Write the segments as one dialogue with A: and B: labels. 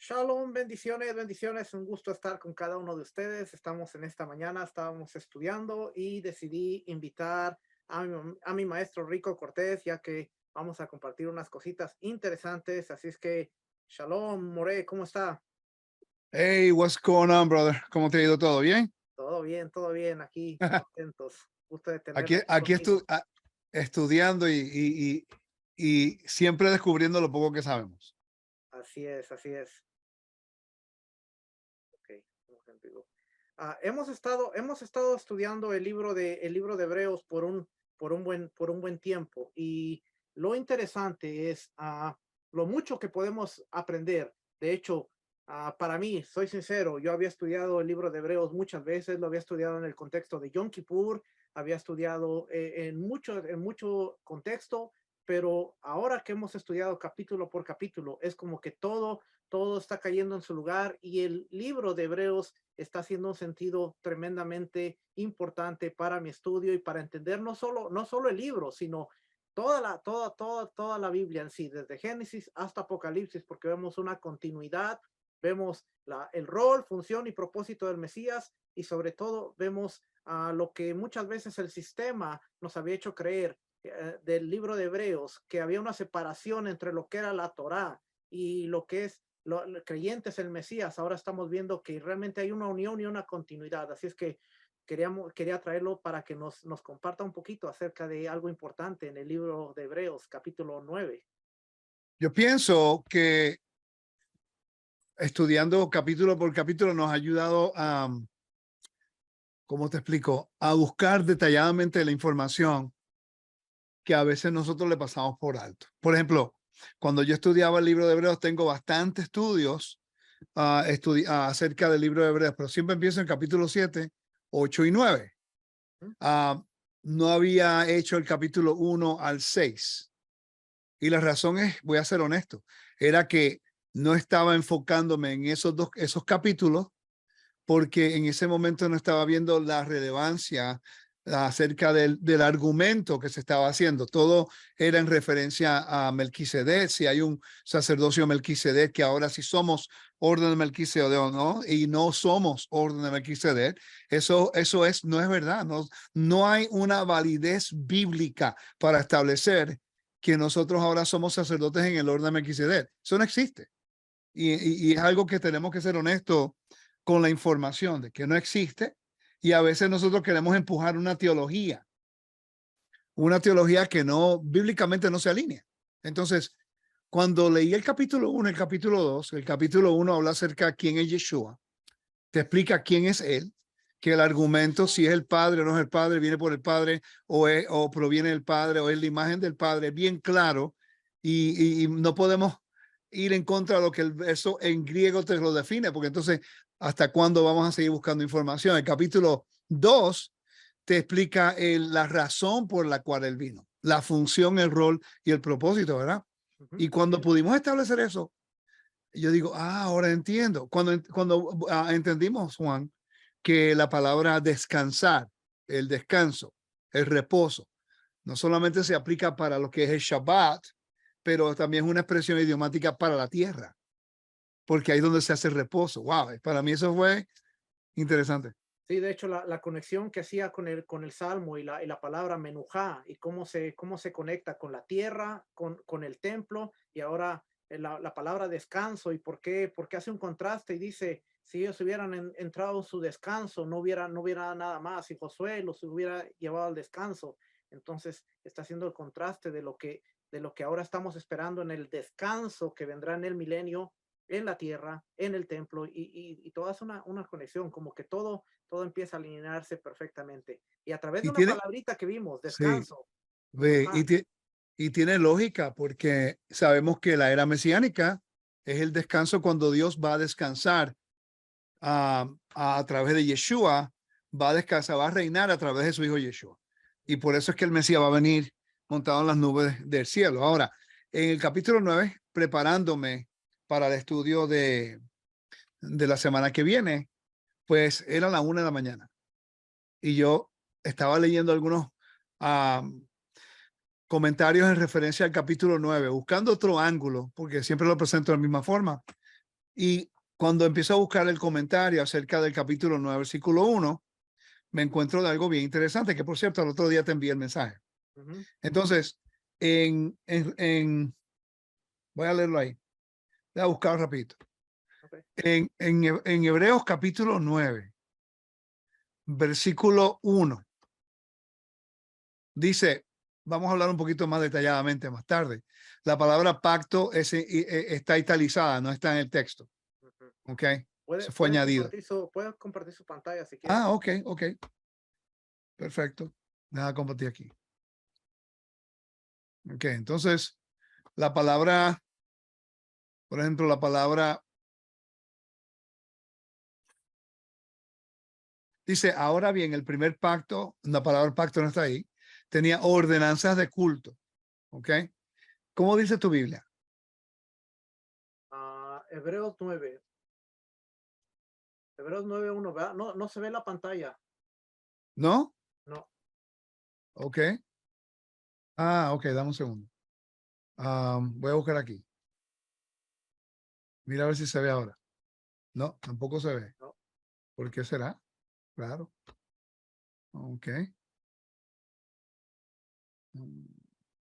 A: Shalom, bendiciones, bendiciones. Un gusto estar con cada uno de ustedes. Estamos en esta mañana, estábamos estudiando y decidí invitar a mi maestro Rico Cortés, ya que vamos a compartir unas cositas interesantes. Así es que, Shalom, More, ¿cómo está?
B: Hey, what's going on, brother? ¿Cómo te ha ido? ¿Todo bien?
A: Todo bien, aquí, contentos. Gusto de tenerlo
B: Aquí,
A: aquí conmigo.
B: estudiando y siempre descubriendo lo poco que sabemos.
A: Así es, así es. Ok, un momento. Hemos estado estudiando el libro de Hebreos por un buen tiempo, y lo interesante es lo mucho que podemos aprender. De hecho, para mí, soy sincero, yo había estudiado el libro de Hebreos muchas veces, lo había estudiado en el contexto de Yom Kippur, había estudiado en mucho contexto, pero ahora que hemos estudiado capítulo por capítulo, es como que todo está cayendo en su lugar, y el libro de Hebreos está haciendo un sentido tremendamente importante para mi estudio y para entender no solo el libro, sino toda la Biblia en sí, desde Génesis hasta Apocalipsis, porque vemos una continuidad, vemos el rol, función y propósito del Mesías, y sobre todo vemos lo que muchas veces el sistema nos había hecho creer, del libro de Hebreos, que había una separación entre lo que era la Torá y lo que es creyentes en el Mesías. Ahora estamos viendo que realmente hay una unión y una continuidad. Así es que quería traerlo para que nos comparta un poquito acerca de algo importante en el libro de Hebreos, capítulo 9.
B: Yo pienso que estudiando capítulo por capítulo nos ha ayudado a, ¿cómo te explico? A buscar detalladamente la información que a veces nosotros le pasamos por alto. Por ejemplo, cuando yo estudiaba el libro de Hebreos, tengo bastantes estudios acerca del libro de Hebreos, pero siempre empiezo en capítulo 7, 8 y 9. Ah, no había hecho el capítulo 1 al 6. Y la razón es, voy a ser honesto, era que no estaba enfocándome en esos capítulos, porque en ese momento no estaba viendo la relevancia acerca del argumento que se estaba haciendo. Todo era en referencia a Melquisedec, si hay un sacerdocio Melquisedec, que ahora sí somos orden de Melquisedec o no, y no somos orden de Melquisedec. Eso no es verdad. No hay una validez bíblica para establecer que nosotros ahora somos sacerdotes en el orden de Melquisedec. Eso no existe. Y es algo que tenemos que ser honestos con la información de que no existe, y a veces nosotros queremos empujar una teología que no, bíblicamente no se alinea. Entonces, cuando leí el capítulo 1, el capítulo 1 habla acerca de quién es Yeshua, te explica quién es él, que el argumento, si es el Padre o no es el Padre, viene por el Padre o proviene del Padre o es la imagen del Padre, bien claro, y no podemos ir en contra de lo que el verso en griego te lo define, porque entonces, ¿hasta cuándo vamos a seguir buscando información? El capítulo 2 te explica la razón por la cual él vino, la función, el rol y el propósito, ¿verdad? Y
A: Así
B: cuando
A: es.
B: pudimos establecer eso, yo digo, ahora entiendo. Cuando entendimos, Juan, que la palabra descansar, el descanso, el reposo, no solamente se aplica para lo que es el Shabbat, pero también es una expresión idiomática para la tierra, porque ahí es donde se hace el reposo. Wow, para mí eso fue interesante.
A: Sí, de hecho, la conexión que hacía con el Salmo y la palabra menujá, y cómo se conecta con la tierra, con el templo, y ahora la palabra descanso, y por qué hace un contraste y dice, si ellos hubieran entrado en su descanso, no hubiera nada más, y Josué los hubiera llevado al descanso. Entonces está haciendo el contraste de lo que ahora estamos esperando en el descanso que vendrá en el milenio, en la tierra, en el templo, y toda es una conexión, como que todo empieza a alinearse perfectamente. Y a través de
B: Y
A: una
B: tiene,
A: palabrita que vimos,
B: sí,
A: descanso,
B: ve,
A: menujá.
B: y tiene lógica, porque sabemos que la era mesiánica es el descanso cuando Dios va a descansar a través de Yeshua, va a descansar, va a reinar a través de su hijo Yeshua. Y por eso es que el Mesías va a venir montado en las nubes del cielo. Ahora, en el capítulo 9, preparándome para el estudio de la semana que viene, pues era la 1 de la mañana. Y yo estaba leyendo algunos comentarios en referencia al capítulo 9, buscando otro ángulo, porque siempre lo presento de la misma forma. Y cuando empiezo a buscar el comentario acerca del capítulo 9, versículo 1, me encuentro de algo bien interesante, que por cierto, el otro día te envié el mensaje.
A: Ujú.
B: Entonces, voy a leerlo ahí. Voy a buscar rapidito.
A: Okay.
B: En Hebreos capítulo 9, versículo 1, dice, vamos a hablar un poquito más detalladamente más tarde. La palabra pacto está italizada, no está en el texto.
A: Ujú.
B: ¿Ok?
A: Puede,
B: Se fue añadido.
A: puede compartir su pantalla si quiere.
B: Ah, ok, ok. Perfecto. Nada, compartir aquí. Ok, entonces, la palabra, por ejemplo, la palabra dice, ahora bien, el primer pacto, la palabra pacto no está ahí, tenía ordenanzas de culto. ¿Ok? ¿Cómo dice tu Biblia?
A: Hebreos 9. Hebreos 9:1, ¿verdad? No, no se ve la pantalla.
B: ¿No?
A: No.
B: Ok. Ah, ok, dame un segundo. Voy a buscar aquí. Mira a ver si se ve ahora. No, tampoco se ve.
A: No.
B: ¿Por qué será? Claro. Ok.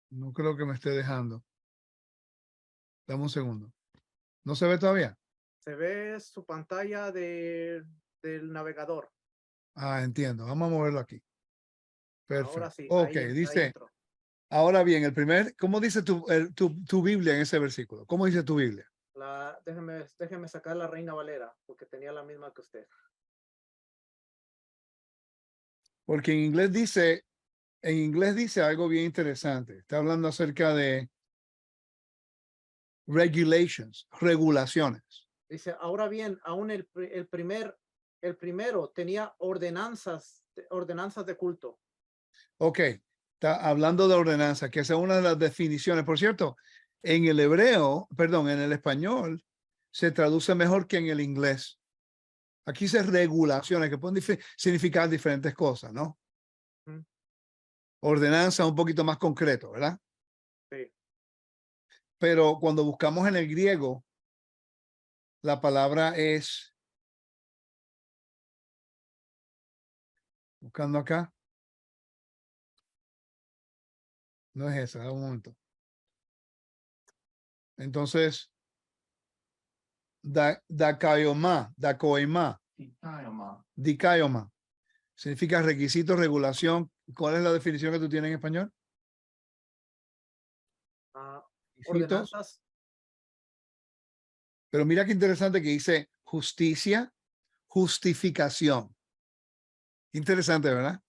B: No creo que me esté dejando. Dame un segundo. ¿No se ve todavía?
A: Se ve su pantalla del navegador.
B: Ah, entiendo. Vamos a moverlo aquí.
A: Ahora
B: Perfecto.
A: sí,
B: Ok,
A: ahí
B: dice,
A: entró.
B: ahora bien, ¿cómo dice tu Biblia en ese versículo? ¿Cómo dice tu Biblia?
A: Déjeme sacar la Reina Valera, porque tenía la misma que usted.
B: Porque en inglés dice algo bien interesante. Está hablando acerca de regulations, regulaciones.
A: Dice, ahora bien, aún el primero tenía ordenanzas de culto.
B: Ok, está hablando de ordenanza, que esa es una de las definiciones. Por cierto, en el hebreo, perdón, en el español, se traduce mejor que en el inglés. Aquí se regulaciones que pueden significar diferentes cosas, ¿no?
A: Ujú.
B: Ordenanza un poquito más concreto, ¿verdad?
A: Sí.
B: Pero cuando buscamos en el griego, la palabra es, buscando acá, no es esa, da un momento. Entonces, dakoima, dikaioma, significa requisito, regulación. ¿Cuál es la definición que tú tienes en español?
A: Ah,
B: Requisitos.
A: ordenanzas.
B: Pero mira qué interesante que dice justicia, justificación. Interesante, ¿verdad?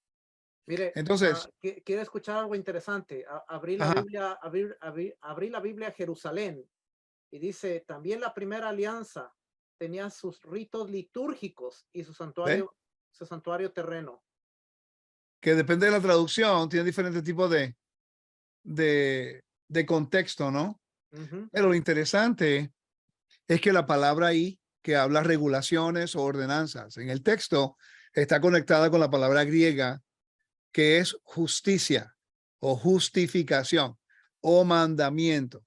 A: Mire,
B: Entonces,
A: quiere escuchar algo interesante. Abrí la
B: ajá,
A: Biblia, abrí la Biblia a Jerusalén y dice, también la primera alianza tenía sus ritos litúrgicos y
B: ¿ve?
A: su santuario terreno.
B: Que depende de la traducción, tiene diferentes tipos de contexto, ¿no?
A: Ujú.
B: Pero lo interesante es que la palabra ahí, que habla regulaciones o ordenanzas, en el texto está conectada con la palabra griega, que es justicia o justificación o mandamiento.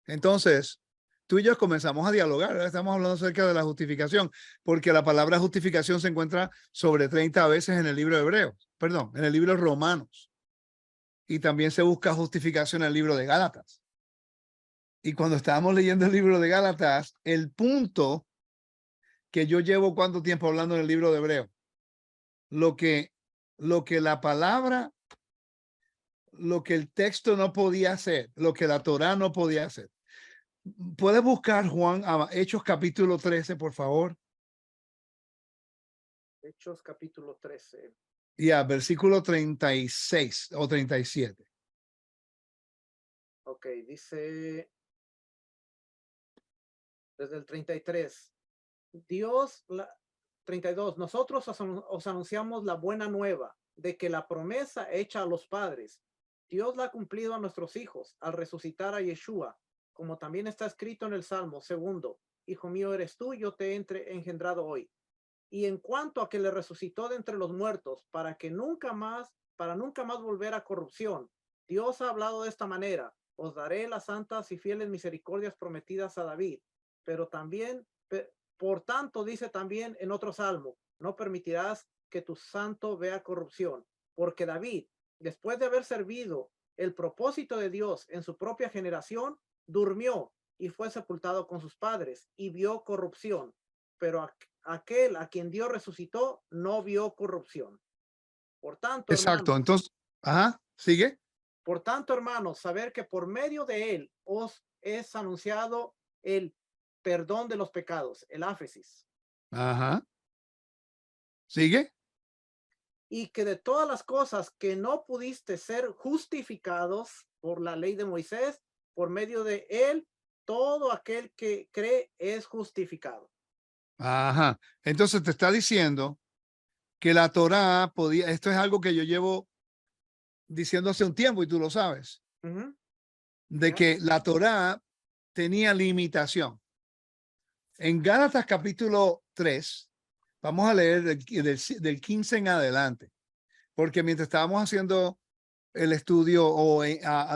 B: Entonces, tú y yo comenzamos a dialogar, ¿verdad? Estamos hablando acerca de la justificación, porque la palabra justificación se encuentra sobre 30 veces en el libro de Hebreos, perdón, en el libro de Romanos, y también se busca justificación en el libro de Gálatas. Y cuando estábamos leyendo el libro de Gálatas, el punto que yo llevo cuánto tiempo hablando en el libro de Hebreos, lo que, lo que la palabra, lo que el texto no podía hacer, lo que la Torá no podía hacer. ¿Puedes buscar Juan Hechos capítulo 13, por favor?
A: Hechos capítulo 13.
B: Ya, versículo 36 o 37.
A: Ok, dice desde el 33. Dios, 32. Nosotros os anunciamos la buena nueva de que la promesa hecha a los padres, Dios la ha cumplido a nuestros hijos al resucitar a Yeshua, como también está escrito en el Salmo segundo, Hijo mío eres tú, yo te he engendrado hoy. Y en cuanto a que le resucitó de entre los muertos, para nunca más volver a corrupción, Dios ha hablado de esta manera: os daré las santas y fieles misericordias prometidas a David. pero también, por tanto, dice también en otro salmo, no permitirás que tu santo vea corrupción, porque David, después de haber servido el propósito de Dios en su propia generación, durmió y fue sepultado con sus padres y vio corrupción, pero aquel a quien Dios resucitó no vio corrupción. Por tanto,
B: Exacto.
A: hermanos,
B: Entonces, ajá, sigue.
A: por tanto, hermanos, saber que por medio de él os es anunciado el perdón de los pecados, el áfesis,
B: Ajá, sigue.
A: y que de todas las cosas que no pudiste ser justificados por la ley de Moisés, por medio de él, todo aquel que cree es justificado.
B: Ajá. Entonces te está diciendo que la Torá podía, esto es algo que yo llevo diciendo hace un tiempo y tú lo sabes,
A: Ujú,
B: de
A: ya,
B: que la Torá tenía limitación. En Gálatas capítulo 3, vamos a leer del 15 en adelante, porque mientras estábamos haciendo el estudio o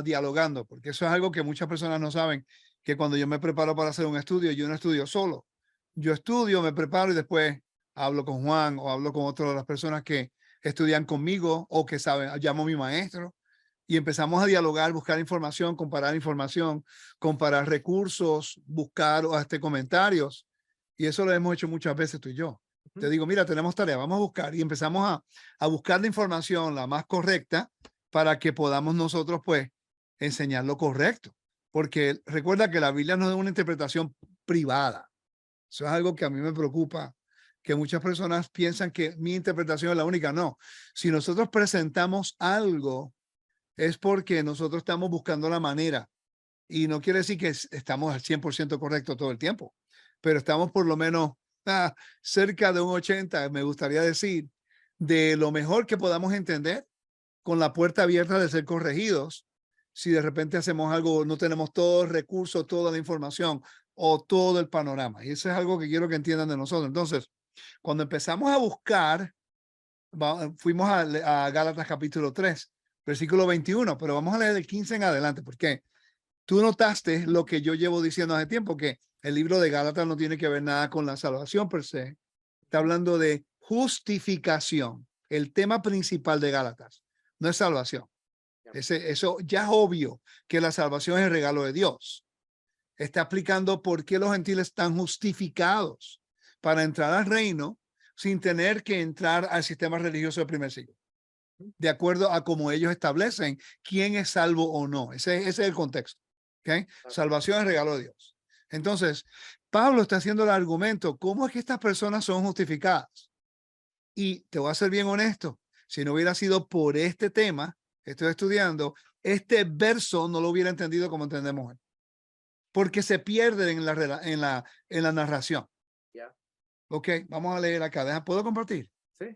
B: dialogando, porque eso es algo que muchas personas no saben, que cuando yo me preparo para hacer un estudio, yo no estudio solo. Yo estudio, me preparo y después hablo con Juan o hablo con otras de las personas que estudian conmigo o que saben, llamo a mi maestro y empezamos a dialogar, buscar información, comparar recursos, buscar comentarios. Y eso lo hemos hecho muchas veces tú y yo. Te
A: ujú,
B: digo, mira, tenemos tarea, vamos a buscar y empezamos a buscar la información la más correcta para que podamos nosotros, pues, enseñar lo correcto. Porque recuerda que la Biblia no es una interpretación privada. Eso es algo que a mí me preocupa, que muchas personas piensan que mi interpretación es la única. No, si nosotros presentamos algo, es porque nosotros estamos buscando la manera. Y no quiere decir que estamos al 100% correcto todo el tiempo, pero estamos por lo menos cerca de un 80, me gustaría decir, de lo mejor que podamos entender, con la puerta abierta de ser corregidos. Si de repente hacemos algo, no tenemos todo el recurso, toda la información o todo el panorama. Y eso es algo que quiero que entiendan de nosotros. Entonces, cuando empezamos a buscar, fuimos a Gálatas capítulo 3, versículo 21, pero vamos a leer del 15 en adelante, porque tú notaste lo que yo llevo diciendo hace tiempo, que el libro de Gálatas no tiene que ver nada con la salvación per se. Está hablando de justificación. El tema principal de Gálatas no es salvación.
A: ya,
B: Eso ya es obvio que la salvación es el regalo de Dios. Está explicando por qué los gentiles están justificados para entrar al reino sin tener que entrar al sistema religioso del primer siglo,
A: ujú,
B: de acuerdo a cómo ellos establecen quién es salvo o no. Ese es el contexto. ¿Okay?
A: claro,
B: Salvación es regalo de Dios. Entonces, Pablo está haciendo el argumento, ¿cómo es que estas personas son justificadas? Y te voy a ser bien honesto, si no hubiera sido por este tema que estoy estudiando, este verso no lo hubiera entendido como entendemos hoy, porque se pierde en la narración.
A: ya,
B: Ok, vamos a leer acá. ¿Puedo compartir?
A: sí,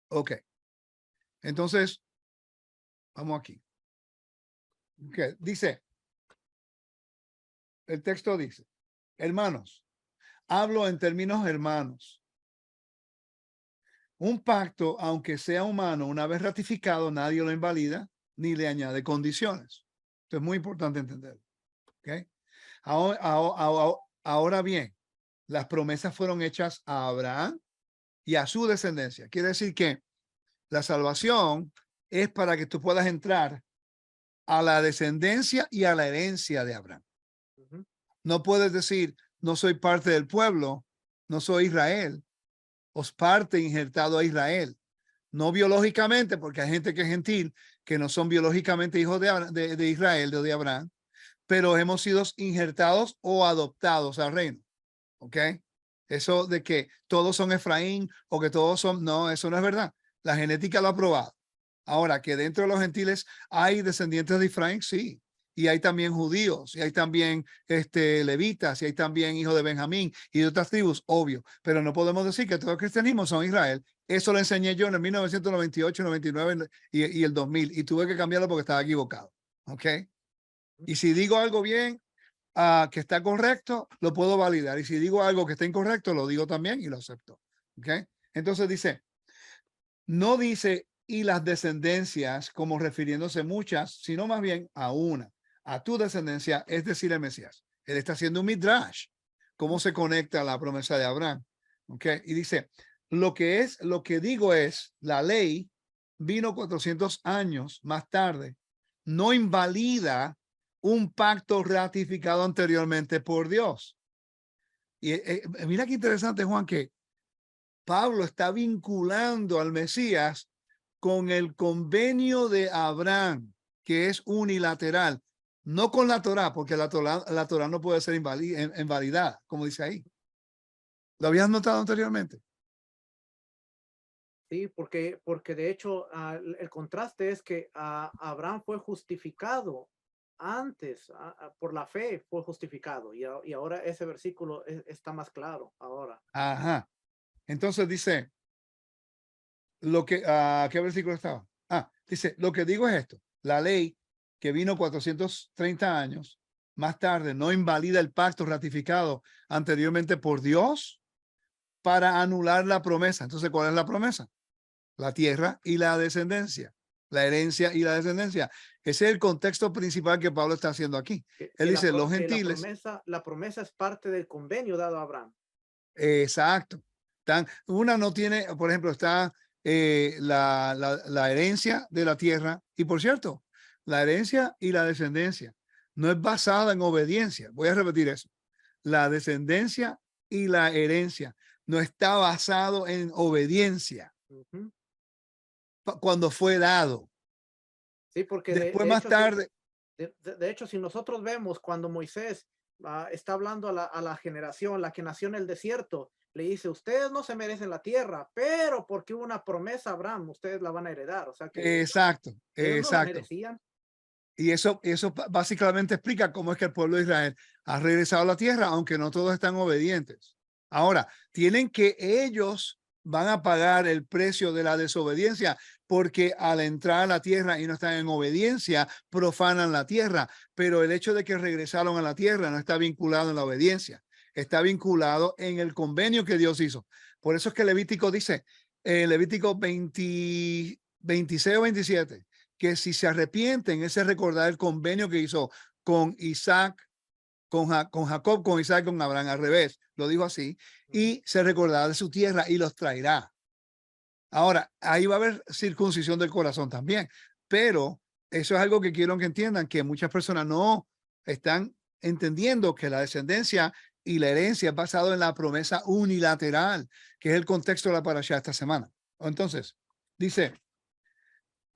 B: Ok, entonces, vamos aquí. Okay. Dice, el texto dice, hermanos, hablo en términos hermanos. Un pacto, aunque sea humano, una vez ratificado, nadie lo invalida ni le añade condiciones. Esto es muy importante entender. ¿Okay? Ahora bien, las promesas fueron hechas a Abraham y a su descendencia. Quiere decir que la salvación es para que tú puedas entrar a la descendencia y a la herencia de Abraham.
A: ujú,
B: No puedes decir, no soy parte del pueblo, no soy Israel, os parte injertado a Israel. No biológicamente, porque hay gente que es gentil, que no son biológicamente hijos de Israel, de Abraham, pero hemos sido injertados o adoptados al reino. ¿Ok? Eso de que todos son Efraín o que todos son, no, eso no es verdad. La genética lo ha probado. Ahora, que dentro de los gentiles hay descendientes de Efraín, sí. Y hay también judíos, y hay también levitas, y hay también hijos de Benjamín y de otras tribus, obvio. Pero no podemos decir que todo el cristianismo son Israel. Eso lo enseñé yo en el 1998, 99 y el 2000. Y tuve que cambiarlo porque estaba equivocado. ¿Ok? Y si digo algo bien, que está correcto, lo puedo validar. Y si digo algo que está incorrecto, lo digo también y lo acepto. ¿Ok? Entonces dice, no dice y las descendencias como refiriéndose muchas, sino más bien a una, a tu descendencia, es decir, el Mesías. Él está haciendo un midrash. cómo se conecta la promesa de Abraham. ¿Ok? Y dice, lo que digo es, la ley vino 400 años más tarde, no invalida un pacto ratificado anteriormente por Dios. Y mira qué interesante, Juan, que Pablo está vinculando al Mesías con el convenio de Abraham, que es unilateral, no con la Torá, porque la Torá no puede ser invalidada, como dice ahí. ¿Lo habías notado anteriormente?
A: Sí, porque de hecho el contraste es que Abraham fue justificado antes, por la fe fue justificado y ahora ese versículo está más claro ahora.
B: Ajá. Entonces dice, ¿qué versículo estaba? Dice, lo que digo es esto, la ley que vino 430 años más tarde no invalida el pacto ratificado anteriormente por Dios para anular la promesa. Entonces, ¿cuál es la promesa? La tierra y la descendencia, la herencia y la descendencia. Ese es el contexto principal que Pablo está haciendo aquí. Él dice, los
A: Que
B: gentiles,
A: la promesa es parte del convenio dado a Abraham.
B: exacto. Una no tiene, por ejemplo, está la herencia de la tierra. Y por cierto, la herencia y la descendencia no es basada en obediencia. Voy a repetir eso. La descendencia y la herencia no está basado en obediencia
A: Ujú.
B: cuando fue dado.
A: Sí, porque
B: Después, más tarde,
A: de hecho, si nosotros vemos cuando Moisés está hablando a la generación, la que nació en el desierto, le dice, ustedes no se merecen la tierra, pero porque hubo una promesa a Abraham, ustedes la van a heredar. O sea que
B: exacto,
A: ellos no la
B: exacto.
A: merecían.
B: Y eso básicamente explica cómo es que el pueblo de Israel ha regresado a la tierra, aunque no todos están obedientes. Ahora, tienen que ellos van a pagar el precio de la desobediencia, porque al entrar a la tierra y no están en obediencia, profanan la tierra. Pero el hecho de que regresaron a la tierra no está vinculado en la obediencia, está vinculado en el convenio que Dios hizo. Por eso es que Levítico dice, Levítico 20, 26 o 27, que si se arrepienten, ese recordar el convenio que hizo con Isaac, con Jacob, con Isaac, con Abraham, al revés, lo dijo así, y se recordará de su tierra y los traerá. Ahora, ahí va a haber circuncisión del corazón también, pero eso es algo que quiero que entiendan, que muchas personas no están entendiendo que la descendencia y la herencia es basado en la promesa unilateral, que es el contexto de la parashá esta semana. Entonces, dice,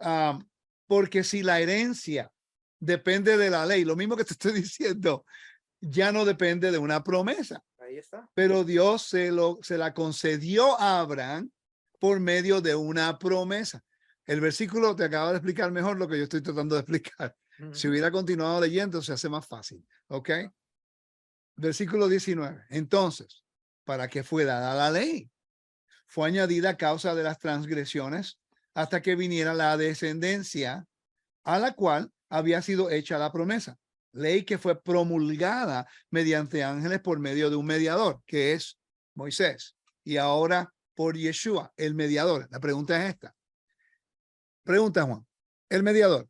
B: um, porque si la herencia depende de la ley, lo mismo que te estoy diciendo, ya no depende de una promesa,
A: Ahí está.
B: pero Dios se la concedió a Abraham por medio de una promesa. El versículo te acaba de explicar mejor lo que yo estoy tratando de explicar. Si
A: Ujú.
B: hubiera continuado leyendo, se hace más fácil. ¿Ok? Versículo 19. Entonces, ¿para qué fue dada la ley? Fue añadida a causa de las transgresiones hasta que viniera la descendencia a la cual había sido hecha la promesa. Ley que fue promulgada mediante ángeles por medio de un mediador, que es Moisés, y ahora por Yeshua, el mediador. La pregunta es esta. Pregunta, Juan. El mediador.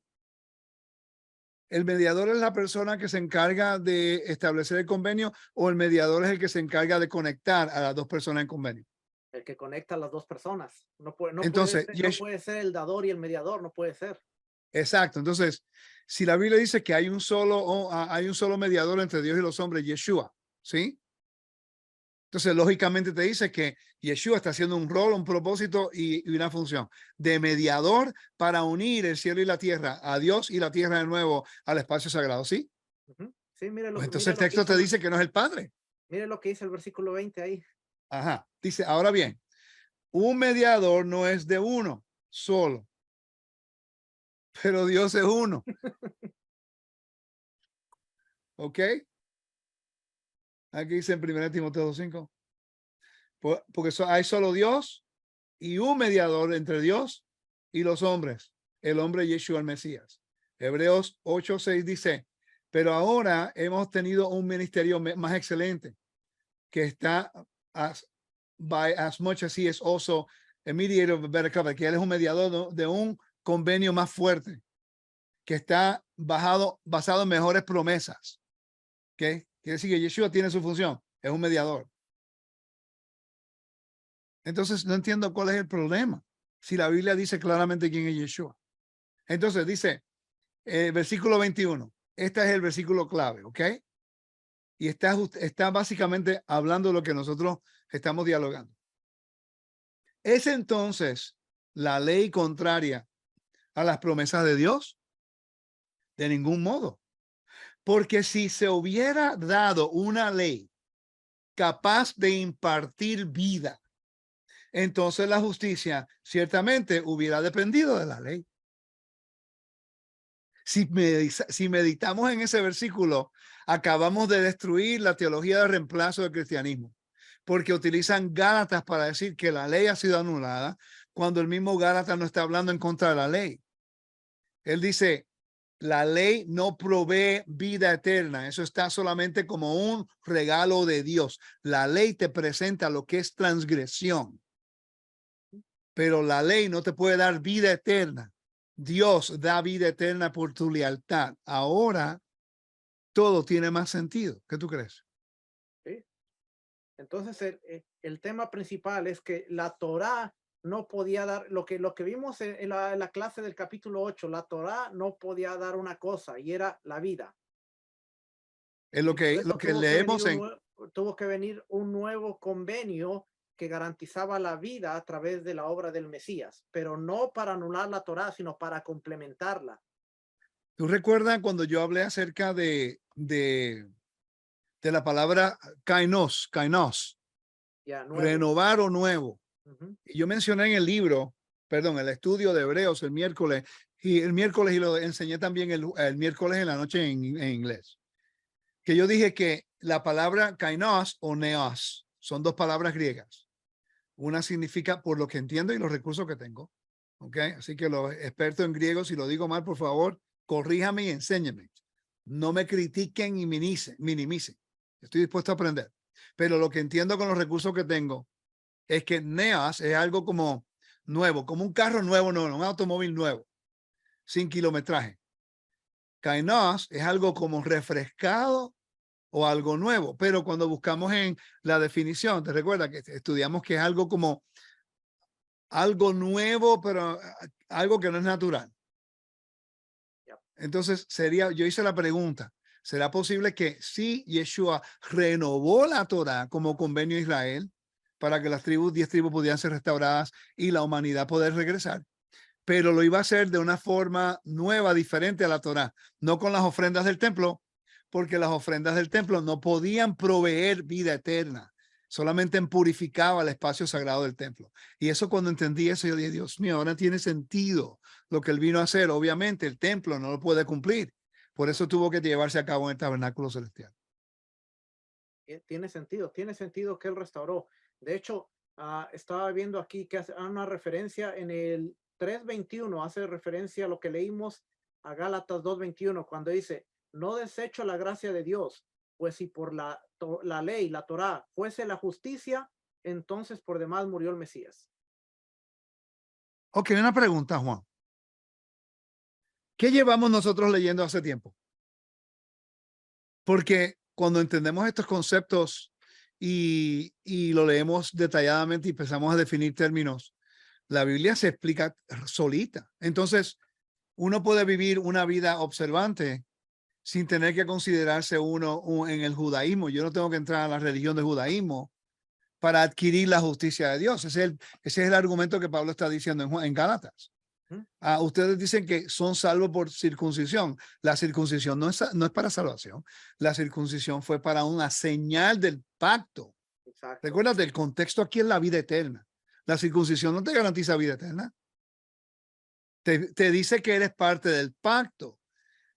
B: ¿El mediador es la persona que se encarga de establecer el convenio o el mediador es el que se encarga de conectar a las dos personas en convenio?
A: El que conecta a las dos personas.
B: Entonces,
A: No puede ser el dador y el mediador, no puede ser.
B: exacto. Entonces, si la Biblia dice que hay un solo mediador entre Dios y los hombres, Yeshua, ¿sí? Entonces, lógicamente te dice que Yeshua está haciendo un rol, un propósito y una función de mediador para unir el cielo y la tierra, a Dios y la tierra de nuevo al espacio sagrado, ¿sí?
A: Ujú. Sí,
B: Pues entonces
A: mire
B: el
A: lo que
B: texto
A: hizo
B: te dice que no es el Padre.
A: mire lo que dice el versículo 20 ahí.
B: Ajá. Dice, ahora bien, un mediador no es de uno solo, pero Dios es uno, ¿ok? Aquí dice en 1 Timoteo 2:5, porque hay solo Dios y un mediador entre Dios y los hombres, el hombre Yeshua el Mesías. Hebreos 8:6 dice, pero ahora hemos tenido un ministerio más excelente que está by as much as he is also a mediator of a better covenant, que él es un mediador de un convenio más fuerte, que está basado en mejores promesas. ¿Okay? Quiere decir que Yeshua tiene su función. es un mediador. Entonces no entiendo cuál es el problema. Si la Biblia dice claramente quién es Yeshua. Entonces dice, versículo 21. Este es el versículo clave, ¿ok? Y está básicamente hablando de lo que nosotros estamos dialogando. ¿Es entonces la ley contraria a las promesas de Dios? De ningún modo. Porque si se hubiera dado una ley capaz de impartir vida, entonces la justicia ciertamente hubiera dependido de la ley. Si meditamos en ese versículo, acabamos de destruir la teología de reemplazo del cristianismo, porque utilizan Gálatas para decir que la ley ha sido anulada, cuando el mismo Gálatas no está hablando en contra de la ley. Él dice, la ley no provee vida eterna, eso está solamente como un regalo de Dios. La ley te presenta lo que es transgresión, pero la ley no te puede dar vida eterna. Dios da vida eterna por tu lealtad. Ahora todo tiene más sentido. ¿Qué tú crees?
A: ¿Sí? Entonces, el tema principal es que la Torá no podía dar, lo que vimos en la clase del capítulo 8, la Torá no podía dar una cosa y era la vida.
B: Es
A: Y por
B: lo
A: eso
B: que leemos en
A: tuvo que venir un nuevo convenio que garantizaba la vida a través de la obra del Mesías, pero no para anular la Torá, sino para complementarla.
B: ¿Tú recuerdas cuando yo hablé acerca de la palabra kainos,
A: Ya, nuevo.
B: renovar o nuevo?
A: Ujú.
B: Y yo mencioné en el libro, perdón, el estudio de Hebreos y lo enseñé también el miércoles en la noche en inglés, que yo dije que la palabra kainos o neos son dos palabras griegas. Una significa por lo que entiendo y los recursos que tengo. ¿Ok? Así que los expertos en griego, si lo digo mal, por favor, corríjame y enséñeme. No me critiquen y minimicen. Estoy dispuesto a aprender. Pero lo que entiendo con los recursos que tengo es que neos es algo como nuevo, como un carro nuevo, no, un automóvil nuevo, sin kilometraje. Kainos es algo como refrescado o algo nuevo, pero cuando buscamos en la definición, te recuerda que estudiamos que es algo como algo nuevo, pero algo que no es natural.
A: Ya.
B: Entonces yo hice la pregunta, ¿será posible que si Yeshua renovó la Torah como convenio de Israel para que las 10 tribus pudieran ser restauradas y la humanidad poder regresar? Pero lo iba a hacer de una forma nueva, diferente a la Torah, no con las ofrendas del templo, porque las ofrendas del templo no podían proveer vida eterna, solamente purificaba el espacio sagrado del templo. Y eso, cuando entendí eso, yo dije, Dios mío, ahora tiene sentido lo que él vino a hacer. Obviamente el templo no lo puede cumplir, por eso tuvo que llevarse a cabo en el tabernáculo celestial.
A: Tiene sentido que él restauró. De hecho, estaba viendo aquí que hace una referencia en el 3:21, hace referencia a lo que leímos a Gálatas 2:21, cuando dice, no desecho la gracia de Dios, pues si por la ley, la Torá, fuese la justicia, entonces por demás murió el Mesías.
B: Ok, una pregunta, Juan. ¿Qué llevamos nosotros leyendo hace tiempo? Porque cuando entendemos estos conceptos y lo leemos detalladamente y empezamos a definir términos, la Biblia se explica solita. Entonces, uno puede vivir una vida observante sin tener que considerarse en el judaísmo. Yo no tengo que entrar a la religión del judaísmo para adquirir la justicia de Dios. Ese es el argumento que Pablo está diciendo en Gálatas.
A: ¿Mm?
B: Ustedes dicen que son salvos por circuncisión. La circuncisión no es para salvación. La circuncisión fue para una señal del pacto.
A: Exacto.
B: Recuerda, el contexto aquí es la vida eterna. La circuncisión no te garantiza vida eterna. Te dice que eres parte del pacto.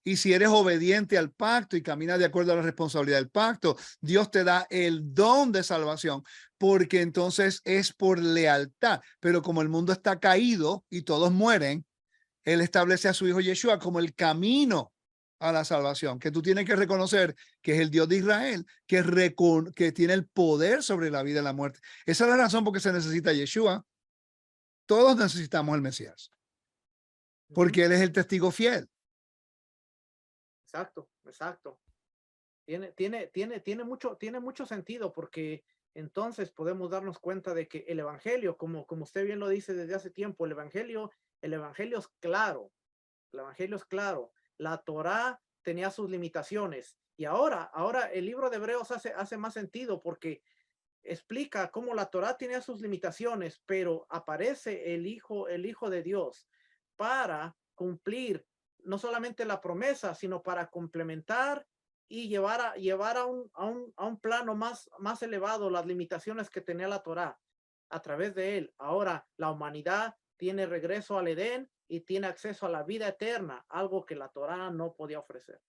B: Y si eres obediente al pacto y caminas de acuerdo a la responsabilidad del pacto, Dios te da el don de salvación, porque entonces es por lealtad. Pero como el mundo está caído y todos mueren, Él establece a su hijo Yeshua como el camino a la salvación, que tú tienes que reconocer que es el Dios de Israel, que tiene el poder sobre la vida y la muerte. Esa es la razón por qué se necesita Yeshua. Todos necesitamos el Mesías,
A: Ujú.
B: porque Él es el testigo fiel.
A: Exacto, exacto. Tiene mucho sentido porque entonces podemos darnos cuenta de que el evangelio, como usted bien lo dice desde hace tiempo, el evangelio es claro. El evangelio es claro. La Torá tenía sus limitaciones y ahora el libro de Hebreos hace más sentido porque explica cómo la Torá tenía sus limitaciones, pero aparece el Hijo de Dios para cumplir no solamente la promesa, sino para complementar y llevar a un plano más elevado las limitaciones que tenía la Torá a través de él. Ahora la humanidad tiene regreso al Edén y tiene acceso a la vida eterna, algo que la Torá no podía ofrecer.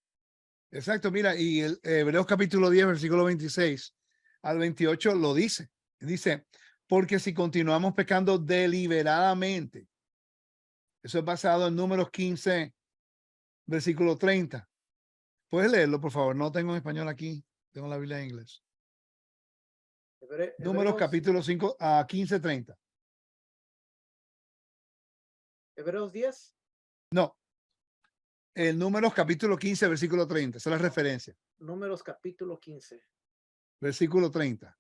B: Exacto, mira, y el Hebreos capítulo 10, versículo 26 al 28 lo dice. Dice, porque si continuamos pecando deliberadamente, eso es basado en Números 15, versículo 30. ¿Puedes leerlo, por favor? No tengo en español aquí, tengo la Biblia en inglés. Números
A: Hebreos,
B: capítulo 5 a 15, 30.
A: Hebreos 10,
B: No, el Números capítulo 15, versículo 30. Esa es la referencia.
A: Números capítulo 15.
B: Versículo 30.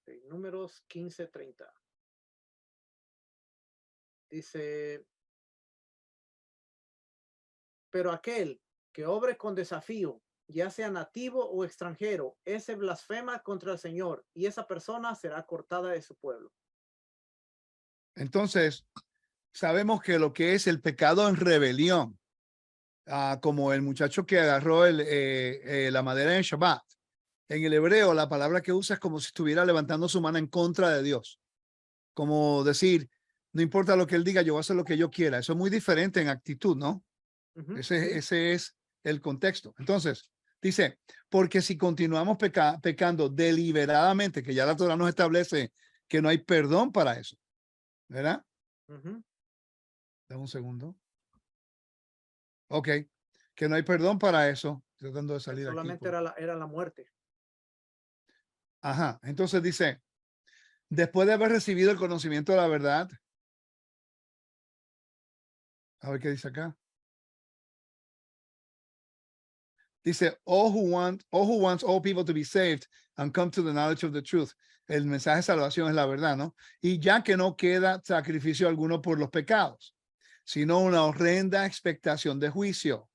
A: Okay, números 15:30. Dice, pero aquel que obre con desafío, ya sea nativo o extranjero, ese blasfema contra el Señor y esa persona será cortada de su pueblo.
B: Entonces, sabemos que lo que es el pecado en rebelión, como el muchacho que agarró la madera en Shabbat, en el hebreo la palabra que usa es como si estuviera levantando su mano en contra de Dios. Como decir, no importa lo que él diga, yo voy a hacer lo que yo quiera. Eso es muy diferente en actitud, ¿no?
A: Sí.
B: Ese es el contexto. Entonces, dice, porque si continuamos pecando deliberadamente, que ya la Torah nos establece que no hay perdón para eso, ¿verdad?
A: Ujú.
B: Dame un segundo. Ok, que no hay perdón para eso. Estoy tratando de
A: Que
B: salir aquí.
A: solamente era la muerte.
B: Ajá, entonces dice, después de haber recibido el conocimiento de la verdad, a ver qué dice acá. Dice, all who wants all people to be saved and come to the knowledge of the truth. El mensaje de salvación es la verdad, ¿no? Y ya que no queda sacrificio alguno por los pecados, sino una horrenda expectación de juicio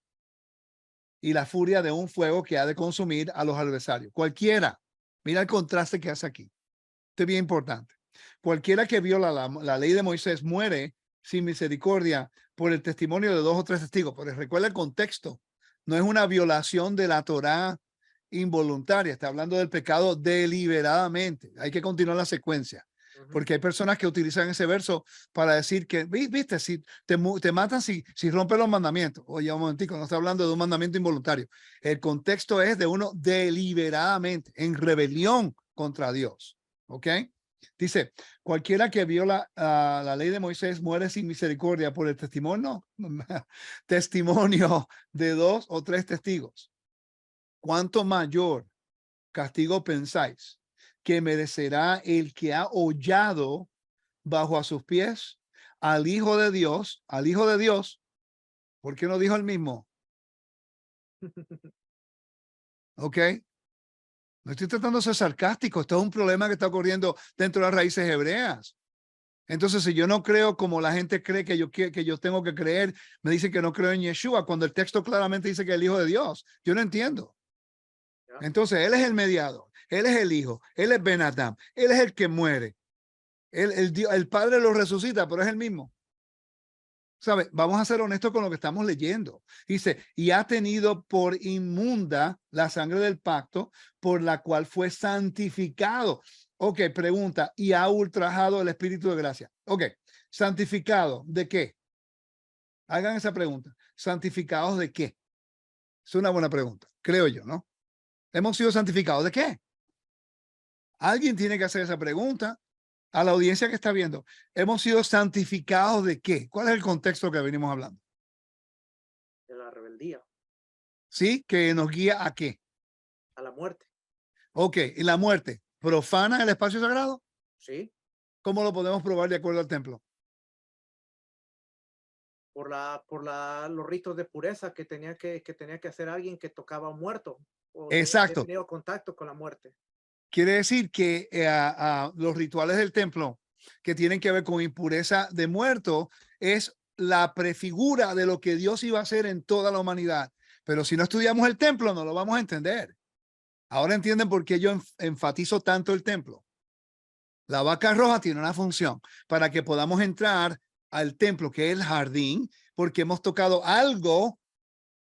B: y la furia de un fuego que ha de consumir a los adversarios. Cualquiera, mira el contraste que hace aquí. Esto es bien importante. Cualquiera que viola la ley de Moisés muere sin misericordia por el testimonio de 2 o 3 testigos. Pero recuerda el contexto. No es una violación de la Torá involuntaria. Está hablando del pecado deliberadamente. Hay que continuar la secuencia. Porque hay personas que utilizan ese verso para decir que, viste, si te matan si rompes los mandamientos. Oye, un momentico, no está hablando de un mandamiento involuntario. El contexto es de uno deliberadamente, en rebelión contra Dios. ¿Ok? Dice, cualquiera que viola la ley de Moisés muere sin misericordia por el testimonio, testimonio de 2 o 3 testigos. ¿Cuánto mayor castigo pensáis que merecerá el que ha hollado bajo a sus pies al Hijo de Dios, al Hijo de Dios? ¿Por qué no dijo el mismo? ¿Ok? No estoy tratando de ser sarcástico. Esto es un problema que está ocurriendo dentro de las raíces hebreas. Entonces, si yo no creo como la gente cree que yo tengo que creer, me dicen que no creo en Yeshua, cuando el texto claramente dice que es el Hijo de Dios. Yo no entiendo. Entonces, Él es el mediador, Él es el Hijo, Él es Ben Adam, Él es el que muere. El Padre lo resucita, pero es el mismo. ¿Sabe? Vamos a ser honestos con lo que estamos leyendo. Dice, y ha tenido por inmunda la sangre del pacto por la cual fue santificado. Ok, pregunta, y ha ultrajado el Espíritu de gracia. Ok, santificado, ¿de qué? Hagan esa pregunta. ¿Santificados de qué? Es una buena pregunta, creo yo, ¿no? ¿Hemos sido santificados de qué? Alguien tiene que hacer esa pregunta a la audiencia que está viendo. ¿Hemos sido santificados de qué? ¿Cuál es el contexto que venimos hablando?
A: De la rebeldía.
B: ¿Sí? ¿Que nos guía a qué?
A: A la muerte.
B: Ok, ¿y la muerte profana el espacio sagrado?
A: Sí.
B: ¿Cómo lo podemos probar de acuerdo al templo?
A: los ritos de pureza que tenía que hacer alguien que tocaba a un muerto o había
B: Exacto.
A: tenido contacto con la muerte.
B: Quiere decir que los rituales del templo que tienen que ver con impureza de muerto es la prefigura de lo que Dios iba a hacer en toda la humanidad. Pero si no estudiamos el templo, no lo vamos a entender. Ahora entienden por qué yo enfatizo tanto el templo. La vaca roja tiene una función para que podamos entrar al templo, que es el jardín, porque hemos tocado algo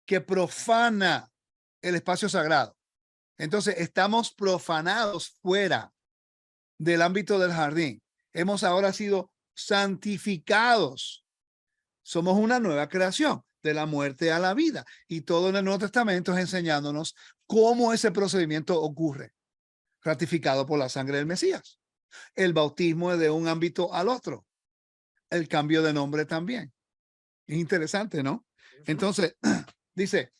B: que profana el espacio sagrado. Entonces, estamos profanados fuera del ámbito del jardín. Hemos ahora sido santificados. Somos una nueva creación, de la muerte a la vida. Y todo en el Nuevo Testamento es enseñándonos cómo ese procedimiento ocurre, ratificado por la sangre del Mesías. El bautismo de un ámbito al otro. El cambio de nombre también. Es interesante, ¿no? Entonces, dice,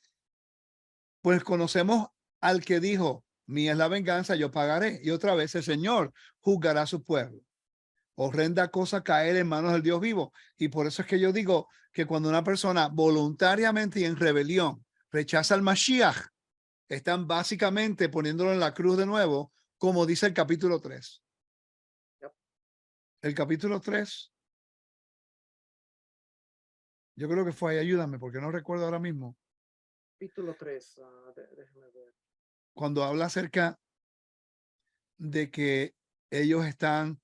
B: pues conocemos al que dijo, mía es la venganza, yo pagaré. Y otra vez el Señor juzgará a su pueblo. Horrenda cosa caer en manos del Dios vivo. Y por eso es que yo digo que cuando una persona voluntariamente y en rebelión rechaza al Mashiach, están básicamente poniéndolo en la cruz de nuevo, como dice el capítulo 3. El capítulo 3, yo creo que fue ahí, ayúdame, porque no recuerdo ahora mismo.
A: Capítulo 3, déjame ver.
B: Cuando habla acerca de que ellos están,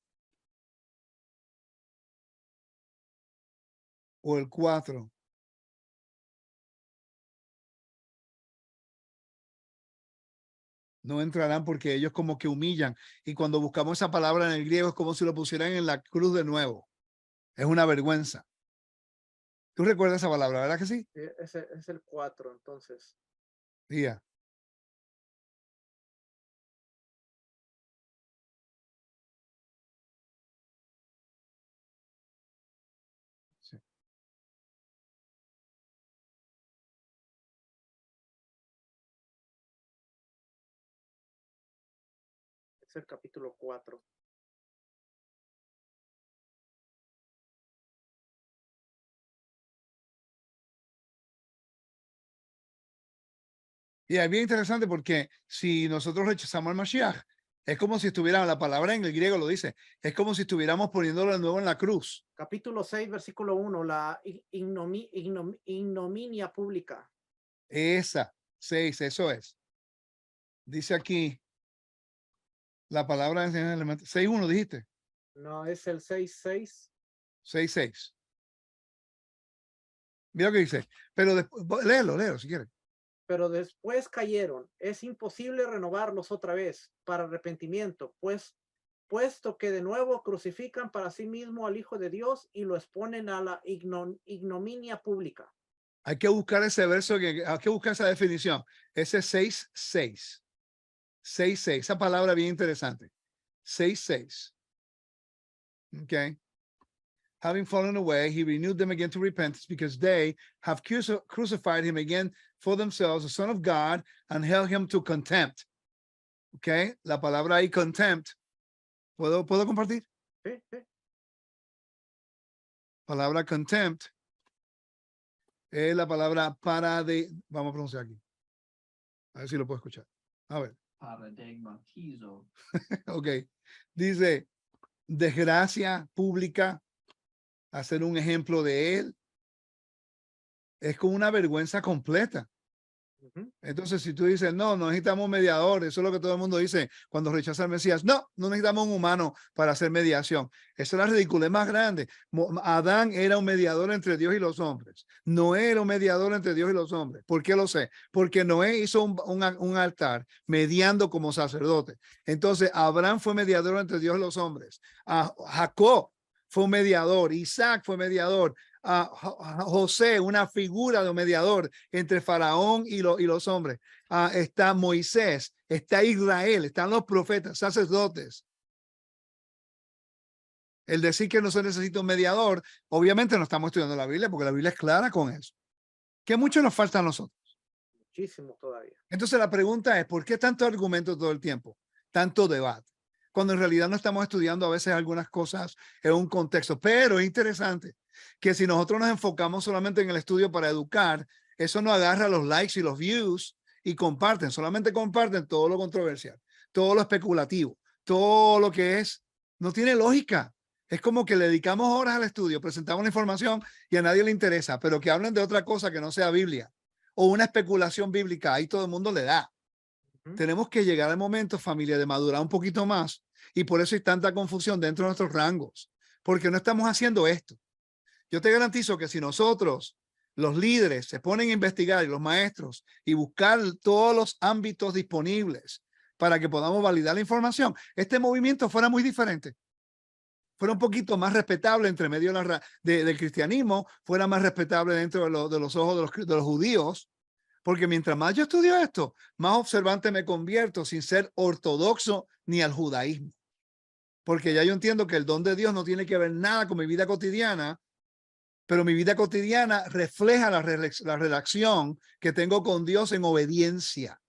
B: o el 4, no entrarán porque ellos como que humillan. Y cuando buscamos esa palabra en el griego es como si lo pusieran en la cruz de nuevo. Es una vergüenza. ¿Tú recuerdas esa palabra, verdad que sí?
A: Ese es el 4, entonces.
B: Yeah. Sí.
A: Es el capítulo 4.
B: Y es bien interesante porque si nosotros rechazamos al Mashiach, es como si estuviéramos, la palabra en el griego lo dice, es como si estuviéramos poniéndolo de nuevo en la cruz.
A: Capítulo 6, versículo 1, la ignominia pública.
B: Esa, 6, eso es. Dice aquí la palabra en el elemento. 6.1 dijiste.
A: No, es el 6:6.
B: 6.6. Mira lo que dice. Pero después, léelo si quieres.
A: Pero después cayeron. Es imposible renovarlos otra vez para arrepentimiento, puesto que de nuevo crucifican para sí mismo al Hijo de Dios y lo exponen a la ignominia pública.
B: Hay que buscar ese verso, hay que buscar esa definición. Ese 6.6. 6.6. Esa palabra bien interesante. 6.6. Okay. Having fallen away, he renewed them again to repentance because they have crucified him again for themselves, the Son of God, and held him to contempt. Okay. La palabra ahí, contempt. ¿Puedo compartir?
A: Sí, sí.
B: Palabra contempt es la palabra vamos a pronunciar aquí. A ver si lo puedo escuchar. A ver.
C: Paradigmatizo.
B: Ok. Dice, desgracia pública, hacer un ejemplo de él. Es como una vergüenza completa. Entonces, si tú dices, no necesitamos mediador, eso es lo que todo el mundo dice cuando rechaza al Mesías. No necesitamos un humano para hacer mediación. Esa es la ridiculez más grande. Adán era un mediador entre Dios y los hombres. Noé era un mediador entre Dios y los hombres. ¿Por qué lo sé? Porque Noé hizo un altar mediando como sacerdote. Entonces, Abraham fue mediador entre Dios y los hombres. Jacob fue un mediador. Isaac fue mediador. José, una figura de un mediador entre Faraón y los hombres. Está Moisés, está Israel, están los profetas, sacerdotes. El decir que no se necesita un mediador, obviamente no estamos estudiando la Biblia porque la Biblia es clara con eso. Que mucho nos falta a nosotros.
A: Muchísimo todavía.
B: Entonces la pregunta es, ¿por qué tanto argumento todo el tiempo? Tanto debate. cuando en realidad no estamos estudiando a veces algunas cosas en un contexto. Pero es interesante que si nosotros nos enfocamos solamente en el estudio para educar, eso no agarra los likes y los views y comparten, solamente comparten todo lo controversial, todo lo especulativo, todo lo que es, no tiene lógica. Es como que le dedicamos horas al estudio, presentamos la información y a nadie le interesa, pero que hablen de otra cosa que no sea Biblia o una especulación bíblica, ahí todo el mundo le da. Tenemos que llegar al momento, familia, de madurar un poquito más y por eso hay tanta confusión dentro de nuestros rangos, porque no estamos haciendo esto. Yo te garantizo que si nosotros, los líderes, se ponen a investigar y los maestros y buscar todos los ámbitos disponibles para que podamos validar la información, este movimiento fuera muy diferente. Fuera un poquito más respetable entre medio del cristianismo, fuera más respetable dentro de los ojos de los judíos, porque mientras más yo estudio esto, más observante me convierto sin ser ortodoxo ni al judaísmo. Porque ya yo entiendo que el don de Dios no tiene que ver nada con mi vida cotidiana, pero mi vida cotidiana refleja la relación que tengo con Dios en obediencia.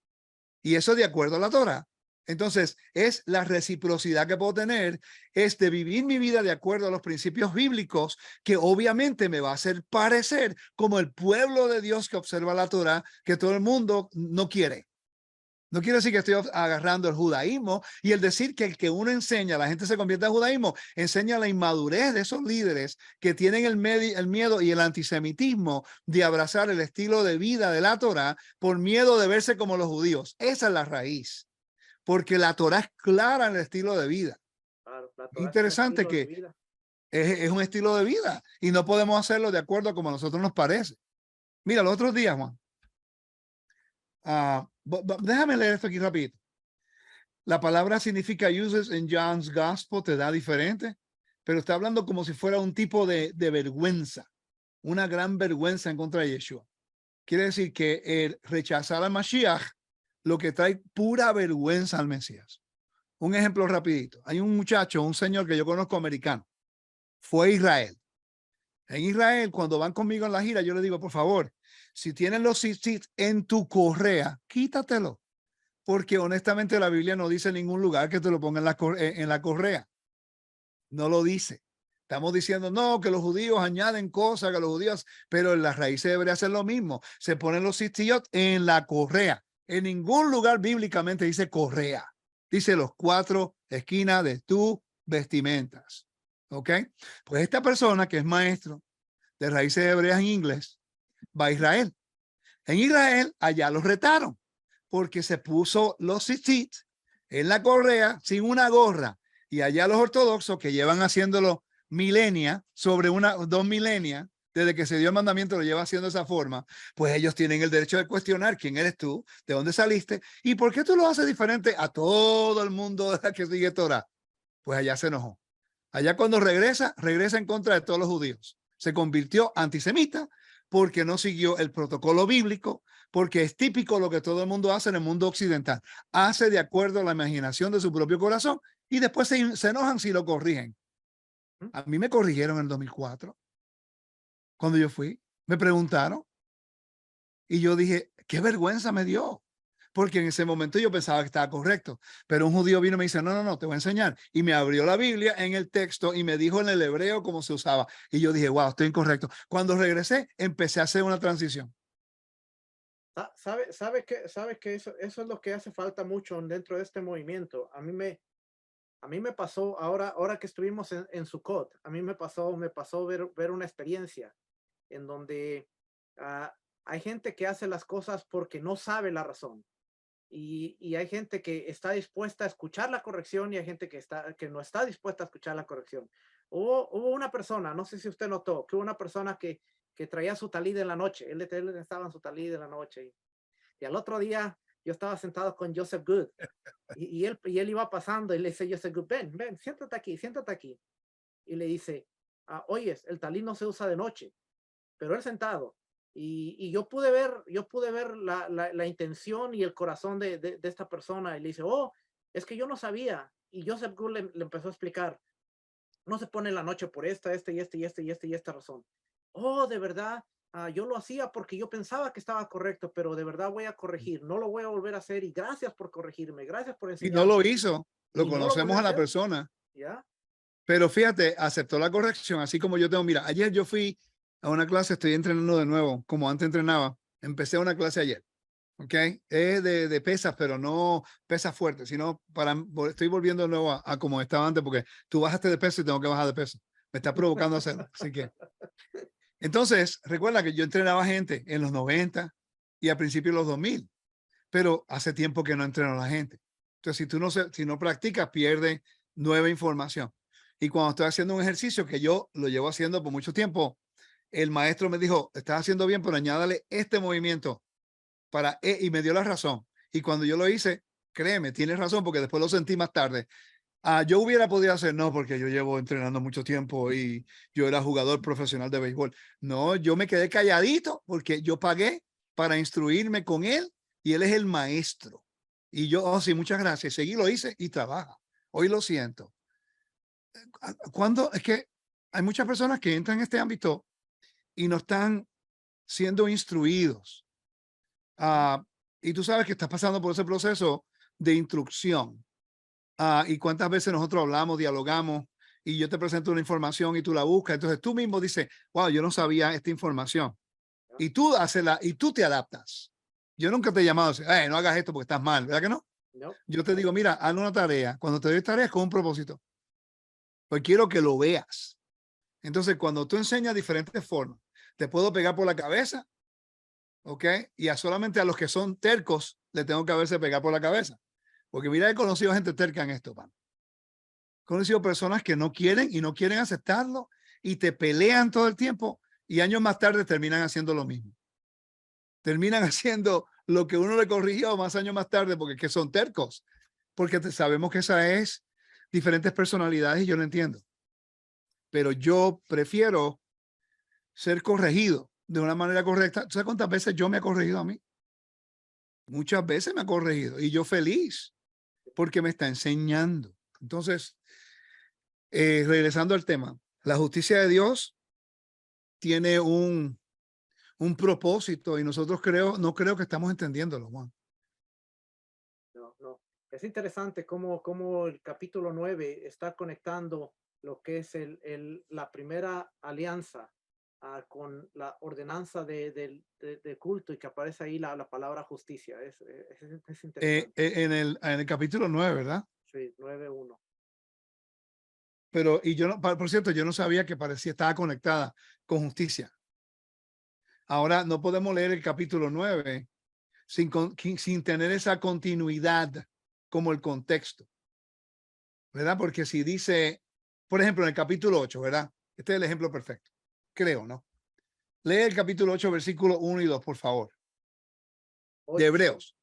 B: Y eso de acuerdo a la Torá. Entonces, es la reciprocidad que puedo tener, es de vivir mi vida de acuerdo a los principios bíblicos, que obviamente me va a hacer parecer como el pueblo de Dios que observa la Torá, que todo el mundo no quiere. No quiere decir que estoy agarrando el judaísmo y el decir que el que uno enseña, la gente se convierte en judaísmo, enseña la inmadurez de esos líderes que tienen el miedo y el antisemitismo de abrazar el estilo de vida de la Torá por miedo de verse como los judíos. Esa es la raíz, porque la Torá es clara en el estilo de vida.
A: Claro, la Torá es un
B: Interesante
A: estilo de
B: que
A: vida.
B: es un estilo de vida y no podemos hacerlo de acuerdo a como a nosotros nos parece. Mira, los otros días, Juan, déjame leer esto aquí rapidito. La palabra significa uses en John's Gospel, te da diferente, pero está hablando como si fuera un tipo de vergüenza, una gran vergüenza en contra de Yeshua. Quiere decir que el rechazar al Mashiach lo que trae pura vergüenza al Mesías. Un ejemplo rapidito. Hay un muchacho, un señor que yo conozco americano, fue a Israel. En Israel, cuando van conmigo en la gira, yo le digo, por favor, si tienen los tzitzit en tu correa, quítatelo. Porque honestamente la Biblia no dice en ningún lugar que te lo ponga en la correa. No lo dice. Estamos diciendo, no, que los judíos añaden cosas, que los judíos, pero en las raíces hebreas hacen lo mismo. Se ponen los tzitzit en la correa. En ningún lugar bíblicamente dice correa. Dice los 4 esquinas de tus vestimentas. ¿Ok? Pues esta persona que es maestro de raíces hebreas en inglés va a Israel. En Israel, allá los retaron porque se puso los tzitzit en la correa sin una gorra. Y allá los ortodoxos que llevan haciéndolo milenia, sobre 2 milenias, desde que se dio el mandamiento lo lleva haciendo de esa forma, pues ellos tienen el derecho de cuestionar quién eres tú, de dónde saliste y por qué tú lo haces diferente a todo el mundo que sigue Torah. Pues allá se enojó. Allá cuando regresa en contra de todos los judíos. Se convirtió antisemita porque no siguió el protocolo bíblico, porque es típico lo que todo el mundo hace en el mundo occidental. Hace de acuerdo a la imaginación de su propio corazón y después se enojan si lo corrigen. A mí me corrigieron en el 2004. Cuando yo fui, me preguntaron y yo dije, qué vergüenza me dio. Porque en ese momento yo pensaba que estaba correcto, pero un judío vino y me dice, no, te voy a enseñar. Y me abrió la Biblia en el texto y me dijo en el hebreo cómo se usaba. Y yo dije, wow, estoy incorrecto. Cuando regresé, empecé a hacer una transición.
A: ¿Sabe que eso es lo que hace falta mucho dentro de este movimiento? A mí me pasó ahora que estuvimos en Sukkot, a mí me pasó ver una experiencia en donde hay gente que hace las cosas porque no sabe la razón. Y hay gente que está dispuesta a escuchar la corrección y hay gente que no está dispuesta a escuchar la corrección. Hubo una persona, no sé si usted notó, que hubo una persona que traía su talid en la noche. Él estaba en su talid en la noche. Y al otro día yo estaba sentado con Joseph Good y él iba pasando y le dice Joseph Good, ven, siéntate aquí. Y le dice, oyes, el talid no se usa de noche, pero él sentado. Y yo pude ver la intención y el corazón de esta persona. Y le dice, es que yo no sabía. Y Joseph Gould le empezó a explicar, no se pone en la noche por esta razón. De verdad, yo lo hacía porque yo pensaba que estaba correcto, pero de verdad voy a corregir, no lo voy a volver a hacer y gracias por corregirme, gracias por
B: Y no lo
A: enseñarme.
B: hizo. lo
A: Y no lo
B: conocemos
A: puede
B: a la
A: hacer.
B: persona,
A: ¿Ya?
B: pero fíjate, aceptó la corrección, así como yo tengo. Mira, ayer yo fui a una clase, estoy entrenando de nuevo, como antes entrenaba. Empecé una clase ayer, ¿ok? Es de pesas, pero no pesas fuertes, sino estoy volviendo de nuevo a como estaba antes, porque tú bajaste de peso y tengo que bajar de peso. Me está provocando hacerlo, así que. Entonces, recuerda que yo entrenaba gente en los 90 y a principios de los 2000, pero hace tiempo que no entreno a la gente. Entonces, si no practicas, pierdes nueva información. Y cuando estoy haciendo un ejercicio que yo lo llevo haciendo por mucho tiempo, el maestro me dijo, estás haciendo bien, pero añádale este movimiento y me dio la razón. Y cuando yo lo hice, créeme, tienes razón, porque después lo sentí más tarde. Yo hubiera podido hacer, no, porque yo llevo entrenando mucho tiempo y yo era jugador profesional de béisbol. No, yo me quedé calladito porque yo pagué para instruirme con él y él es el maestro. Y yo, oh, sí, muchas gracias. Seguí, lo hice y trabaja. Hoy lo siento. Cuando es que hay muchas personas que entran en este ámbito y no están siendo instruidos. Y tú sabes que estás pasando por ese proceso de instrucción. Y cuántas veces nosotros hablamos, dialogamos, y yo te presento una información y tú la buscas. Entonces tú mismo dices, wow, yo no sabía esta información. Y tú y tú te adaptas. Yo nunca te he llamado a decir, no hagas esto porque estás mal, ¿verdad que no?
A: No.
B: Yo te digo, mira, haz una tarea. Cuando te doy tareas con un propósito, pues quiero que lo veas. Entonces, cuando tú enseñas diferentes formas, te puedo pegar por la cabeza, ¿ok? Y solamente a los que son tercos le tengo que haberse pegar por la cabeza. Porque mira, he conocido gente terca en esto, pan. He conocido personas que no quieren y no quieren aceptarlo y te pelean todo el tiempo y años más tarde terminan haciendo lo mismo. Terminan haciendo lo que uno le corrigió más años más tarde porque que son tercos. Porque sabemos que esa es diferentes personalidades y yo lo entiendo. Pero yo prefiero ser corregido de una manera correcta. ¿Sabes cuántas veces yo me he corregido a mí? Muchas veces me ha corregido y yo feliz porque me está enseñando. Entonces, regresando al tema, la justicia de Dios tiene un propósito y nosotros no creo que estamos entendiéndolo, Juan.
A: No, no. Es interesante cómo el capítulo 9 está conectando lo que es la primera alianza con la ordenanza de culto y que aparece ahí la palabra justicia. Es interesante.
B: En el capítulo 9, ¿verdad?
A: Sí, 9:1.
B: Pero, y yo no, por cierto, yo no sabía que estaba conectada con justicia. Ahora no podemos leer el capítulo 9 sin tener esa continuidad como el contexto, ¿verdad? Porque si dice, por ejemplo, en el capítulo 8, ¿verdad? Este es el ejemplo perfecto, creo, ¿no? Lee el capítulo 8, versículo 1 y 2, por favor, de
A: 8.
B: Hebreos.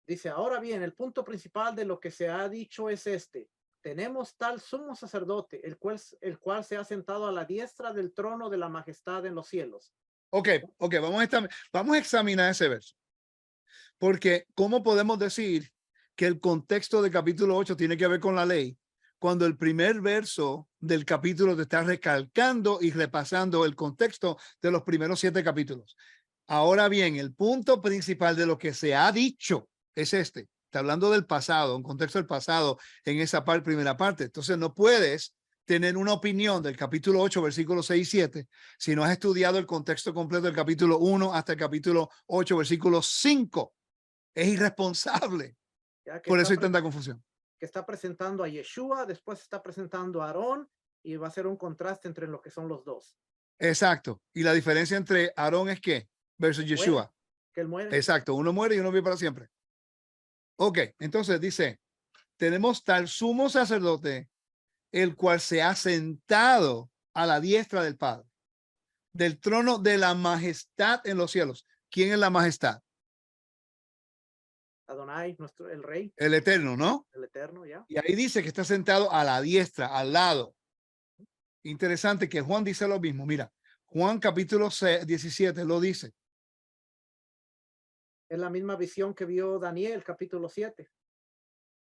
A: Dice, ahora bien, el punto principal de lo que se ha dicho es este. Tenemos tal sumo sacerdote, el cual se ha sentado a la diestra del trono de la majestad en los cielos.
B: Ok, vamos a examinar ese verso. Porque ¿cómo podemos decir que el contexto del capítulo 8 tiene que ver con la ley cuando el primer verso del capítulo te está recalcando y repasando el contexto de los primeros 7 capítulos? Ahora bien, el punto principal de lo que se ha dicho es este. Está hablando del pasado, un contexto del pasado en esa primera parte. Entonces no puedes tener una opinión del capítulo 8, versículos 6 y 7, si no has estudiado el contexto completo del capítulo 1 hasta el capítulo 8, versículo 5. Es irresponsable.
A: Ya que
B: Por eso hay tanta confusión.
A: que está presentando a Yeshua, después está presentando a Aarón y va a ser un contraste entre lo que son los dos.
B: Exacto. Y la diferencia entre Aarón es que versus Yeshua.
A: Que él muere.
B: Exacto. Uno muere y uno vive para siempre. Ok. Entonces dice, tenemos tal sumo sacerdote, el cual se ha sentado a la diestra del Padre, del trono de la majestad en los cielos. ¿Quién es la majestad?
A: Adonai, el rey.
B: El eterno, ¿no?
A: El eterno, ya.
B: Y ahí dice que está sentado a la diestra, al lado. Interesante que Juan dice lo mismo. Mira, Juan capítulo 17 lo dice.
A: Es la misma visión que vio Daniel, capítulo 7.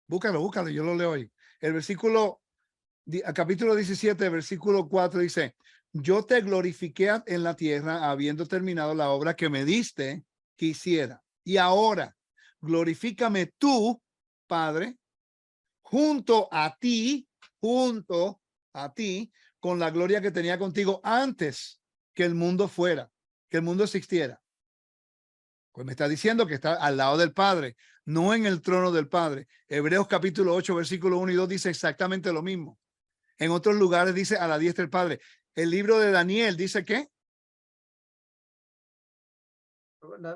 B: Búscalo, yo lo leo ahí. El versículo, capítulo 17, versículo 4 dice, yo te glorifiqué en la tierra habiendo terminado la obra que me diste que hiciera. Y ahora, glorifícame tú, Padre, junto a ti, con la gloria que tenía contigo antes que el mundo fuera, que el mundo existiera. Pues me está diciendo que está al lado del Padre, no en el trono del Padre. Hebreos capítulo 8, versículo 1 y 2 dice exactamente lo mismo. En otros lugares dice a la diestra del Padre. El libro de Daniel dice ¿qué?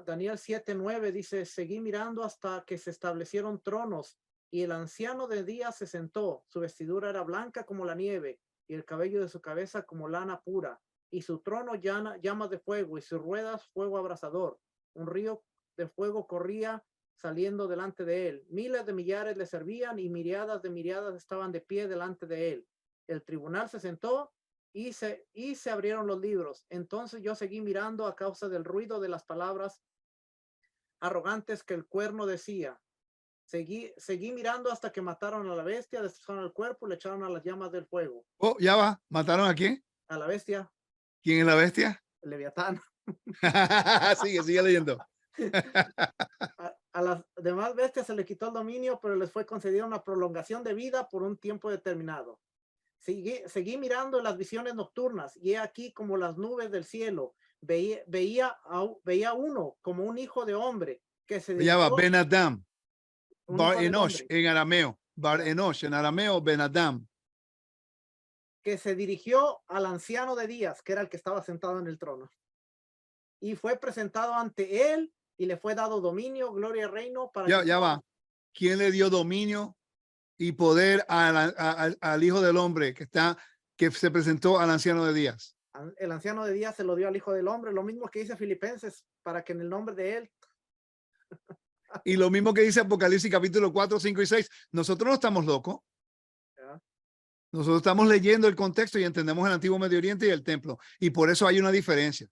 A: Daniel 7:9 dice, seguí mirando hasta que se establecieron tronos y el anciano de días se sentó. Su vestidura era blanca como la nieve y el cabello de su cabeza como lana pura. Y su trono llamas de fuego y sus ruedas fuego abrasador. Un río de fuego corría saliendo delante de él. Miles de millares le servían y miriadas de miriadas estaban de pie delante de él. El tribunal se sentó y se abrieron los libros. Entonces yo seguí mirando a causa del ruido de las palabras arrogantes que el cuerno decía. Seguí mirando hasta que mataron a la bestia, destrozaron el cuerpo y le echaron a las llamas del fuego.
B: Oh, ya va. ¿Mataron a quién?
A: A la bestia,
B: ¿Quién es la bestia?
A: el Leviatán.
B: Sigue leyendo.
A: A las demás bestias se le quitó el dominio, pero les fue concedida una prolongación de vida por un tiempo determinado. Seguí mirando en las visiones nocturnas y he aquí como las nubes del cielo. Veía uno como un hijo de hombre que se
B: Ya va.
A: dirigió,
B: Ben Adam.
A: un
B: Bar
A: hijo del
B: Enosh
A: hombre,
B: en arameo. Bar Enosh en arameo. Ben Adam.
A: que se dirigió al anciano de días, que era el que estaba sentado en el trono. Y fue presentado ante él y le fue dado dominio, gloria y reino para
B: Ya va. ¿Quién le dio dominio y poder al hijo del hombre que se presentó al anciano de días?
A: El anciano de días se lo dio al hijo del hombre, lo mismo que dice Filipenses, para que en el nombre de él.
B: Y lo mismo que dice Apocalipsis capítulo 4, 5 y 6. Nosotros no estamos locos.
A: ¿Ya?
B: Nosotros estamos leyendo el contexto y entendemos el antiguo Medio Oriente y el templo. Y por eso hay una diferencia.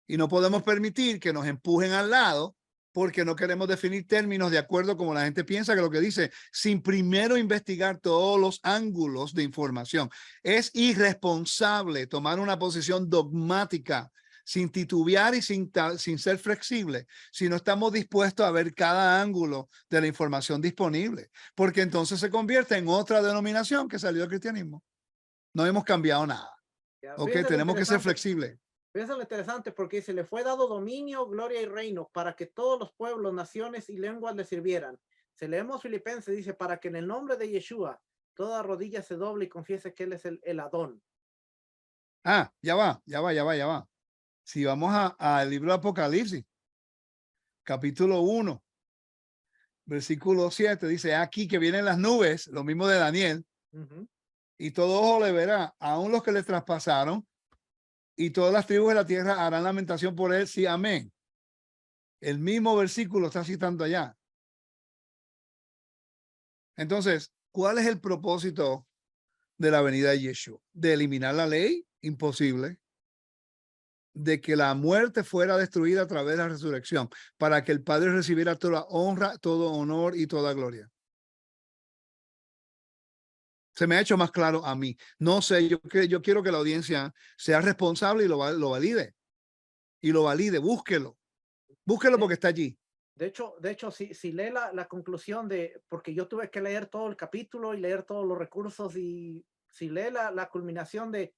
B: Y no podemos permitir que nos empujen al lado porque no queremos definir términos de acuerdo como la gente piensa que lo que dice, sin primero investigar todos los ángulos de información. Es irresponsable tomar una posición dogmática sin titubear y sin ser flexible, si no estamos dispuestos a ver cada ángulo de la información disponible, porque entonces se convierte en otra denominación que salió del cristianismo. No hemos cambiado nada.
A: ¿Ya?
B: Ok, tenemos que ser flexibles.
A: Eso es lo interesante porque se le fue dado dominio, gloria y reino para que todos los pueblos, naciones y lenguas le sirvieran. Si leemos Filipenses, dice, para que en el nombre de Yeshua toda rodilla se doble y confiese que él es el Adón.
B: Ah, ya va. Si vamos al libro de Apocalipsis, capítulo 1, versículo 7, dice, aquí que vienen las nubes, lo mismo de Daniel, y todo ojo le verá, aun los que le traspasaron, y todas las tribus de la tierra harán lamentación por él, sí, amén. El mismo versículo está citando allá. Entonces, ¿cuál es el propósito de la venida de Yeshua? ¿De eliminar la ley? Imposible. De que la muerte fuera destruida a través de la resurrección, para que el Padre recibiera toda honra, todo honor y toda gloria. Se me ha hecho más claro a mí. No sé, yo quiero que la audiencia sea responsable y lo valide. Y lo valide, búsquelo. Búsquelo porque está allí.
A: De hecho, si lee la conclusión porque yo tuve que leer todo el capítulo y leer todos los recursos, y si lee la culminación de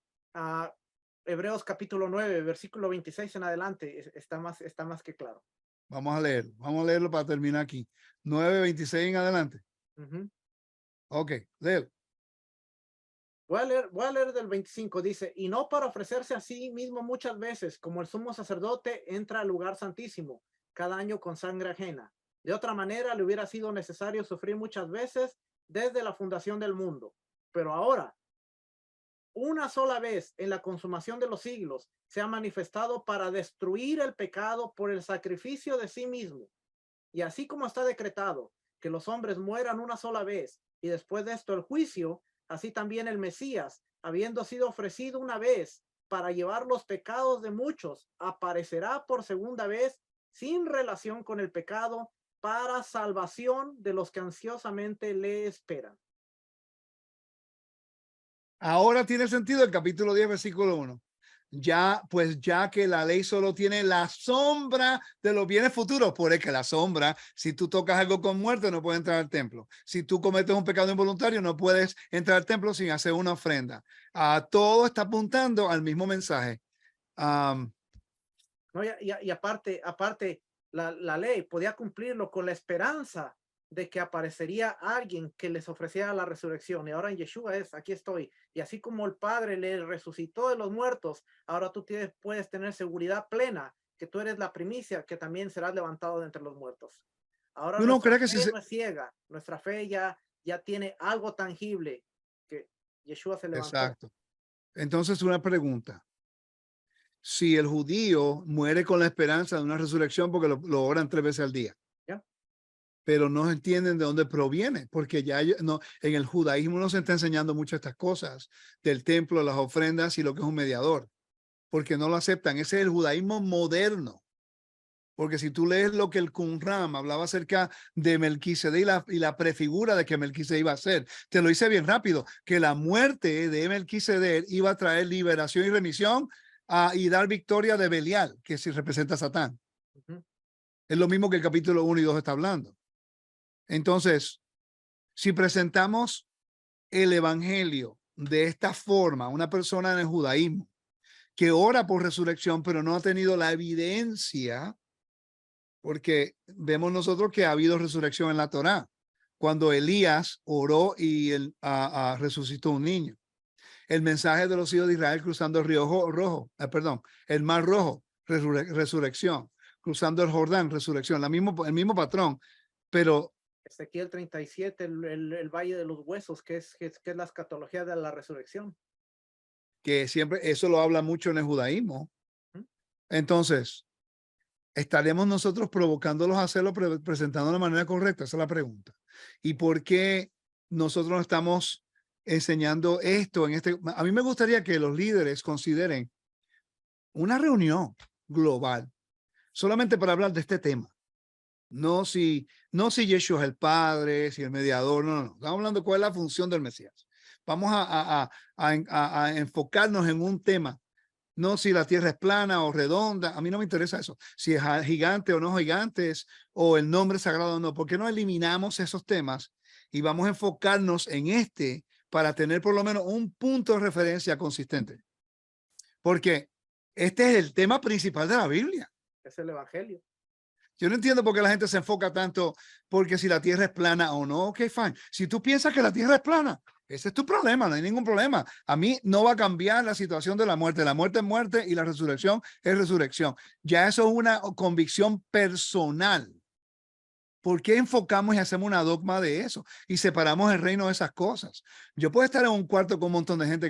A: Hebreos capítulo 9, versículo 26 en adelante, está más que claro.
B: Vamos a leerlo para terminar aquí. 9:26 en adelante. Ok, léelo.
A: Voy a leer del 25, dice, y no para ofrecerse a sí mismo muchas veces, como el sumo sacerdote entra al lugar santísimo cada año con sangre ajena. De otra manera, le hubiera sido necesario sufrir muchas veces desde la fundación del mundo. Pero ahora, una sola vez en la consumación de los siglos, se ha manifestado para destruir el pecado por el sacrificio de sí mismo. Y así como está decretado que los hombres mueran una sola vez y después de esto el juicio, así también el Mesías, habiendo sido ofrecido una vez para llevar los pecados de muchos, aparecerá por segunda vez sin relación con el pecado para salvación de los que ansiosamente le esperan.
B: Ahora tiene sentido el capítulo 10, versículo 1. ya que la ley solo tiene la sombra de los bienes futuros, por el que la sombra, si tú tocas algo con muerte, no puedes entrar al templo. Si tú cometes un pecado involuntario, no puedes entrar al templo sin hacer una ofrenda. Todo está apuntando al mismo mensaje.
A: No, y aparte, la ley podía cumplirlo con la esperanza de que aparecería alguien que les ofreciera la resurrección. Y ahora en Yeshua aquí estoy. Y así como el Padre le resucitó de los muertos, ahora tú puedes tener seguridad plena que tú eres la primicia, que también serás levantado de entre los muertos. Ahora
B: ¿Tú no
A: nuestra
B: crees que
A: fe
B: si
A: no es ciega, nuestra fe ya tiene algo tangible, que Yeshua se levantó.
B: Exacto. Entonces, una pregunta. Si el judío muere con la esperanza de una resurrección porque lo oran 3 veces al día,
A: ¿Ya?
B: pero no entienden de dónde proviene, porque no, en el judaísmo no se está enseñando muchas estas cosas del templo, las ofrendas y lo que es un mediador, porque no lo aceptan. Ese es el judaísmo moderno. Porque si tú lees lo que el Qumran hablaba acerca de Melquisedec y la prefigura de que Melquisedec iba a ser, te lo hice bien rápido, que la muerte de Melquisedec iba a traer liberación y remisión y dar victoria de Belial, que si representa a Satán.
A: Ujú.
B: Es lo mismo que el capítulo 1 y 2 está hablando. Entonces, si presentamos el evangelio de esta forma, una persona en el judaísmo que ora por resurrección, pero no ha tenido la evidencia, porque vemos nosotros que ha habido resurrección en la Torá, cuando Elías oró y resucitó un niño. El mensaje de los hijos de Israel cruzando el río rojo, el mar rojo, resurrección, cruzando el Jordán, resurrección, el mismo patrón, pero
A: Ezequiel 37, el valle de los huesos, que es la escatología de la resurrección.
B: que siempre eso lo habla mucho en el judaísmo. Entonces, ¿estaremos nosotros provocándolos a hacerlo, presentando de la manera correcta? Esa es la pregunta. ¿Y por qué nosotros no estamos enseñando esto en este? A mí me gustaría que los líderes consideren una reunión global solamente para hablar de este tema. No si Yeshua es el Padre, si el mediador, no. Estamos hablando de cuál es la función del Mesías. Vamos a enfocarnos en un tema. No si la tierra es plana o redonda, a mí no me interesa eso. Si es gigante o no gigantes, o el nombre sagrado o no. ¿Por qué no eliminamos esos temas y vamos a enfocarnos en este para tener por lo menos un punto de referencia consistente? Porque este es el tema principal de la Biblia.
A: Es el evangelio.
B: Yo no entiendo por qué la gente se enfoca tanto porque si la tierra es plana o no. Ok, fine. Si tú piensas que la tierra es plana, ese es tu problema, no hay ningún problema. A mí no va a cambiar la situación de la muerte. La muerte es muerte y la resurrección es resurrección. Ya eso es una convicción personal. ¿Por qué enfocamos y hacemos una dogma de eso? Y separamos el reino de esas cosas. Yo puedo estar en un cuarto con un montón de gente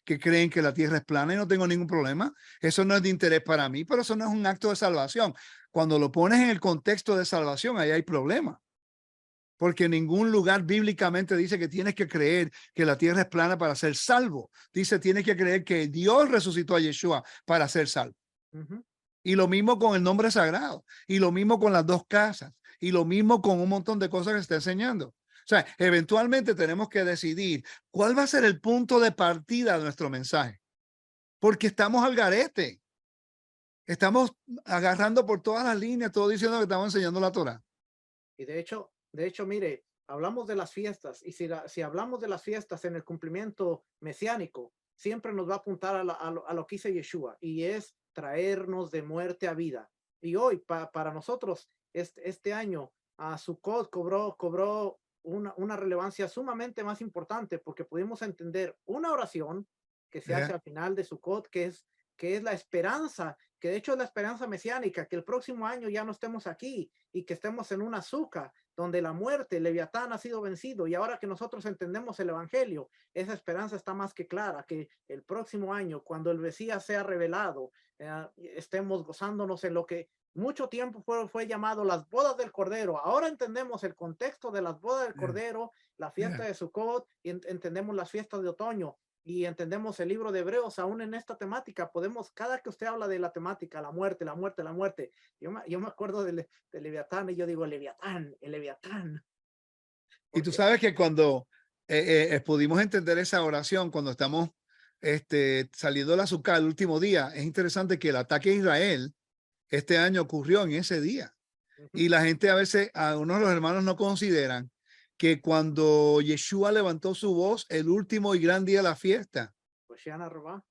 B: que creen que la tierra es plana y no tengo ningún problema. Eso no es de interés para mí, pero eso no es un acto de salvación. Cuando lo pones en el contexto de salvación, ahí hay problema. Porque en ningún lugar bíblicamente dice que tienes que creer que la tierra es plana para ser salvo. Dice, tienes que creer que Dios resucitó a Yeshua para ser salvo. Y lo mismo con el nombre sagrado, y lo mismo con las dos casas, y lo mismo con un montón de cosas que se está enseñando. O sea, eventualmente tenemos que decidir cuál va a ser el punto de partida de nuestro mensaje, porque estamos al garete. Estamos agarrando por todas las líneas, todo diciendo que estamos enseñando la Torá.
A: Y de hecho, mire, hablamos de las fiestas, y si hablamos de las fiestas en el cumplimiento mesiánico, siempre nos va a apuntar a lo que dice Yeshua, y es traernos de muerte a vida. Y hoy, para nosotros, este año, Sukkot cobró una relevancia sumamente más importante, porque pudimos entender una oración que se hace al final de Sukkot, que es la esperanza, que de hecho es la esperanza mesiánica, que el próximo año ya no estemos aquí y que estemos en una azúcar donde la muerte, Leviatán ha sido vencido, y ahora que nosotros entendemos el evangelio, esa esperanza está más que clara, que el próximo año, cuando el Mesías sea revelado, estemos gozándonos en lo que mucho tiempo fue llamado las bodas del Cordero. Ahora entendemos el contexto de las bodas del Cordero, la fiesta de Sukkot, y entendemos las fiestas de otoño, y entendemos el libro de Hebreos. Aún en esta temática podemos, cada que usted habla de la temática, la muerte, yo me acuerdo del Leviatán, y yo digo, el Leviatán.
B: Y tú sabes que cuando pudimos entender esa oración, cuando estamos saliendo del azúcar el último día. Es interesante que el ataque a Israel este año ocurrió en ese día. Y la gente a veces, a unos de los hermanos no consideran que cuando Yeshua levantó su voz, el último y gran día de la fiesta,
A: Hoshana Rabbah.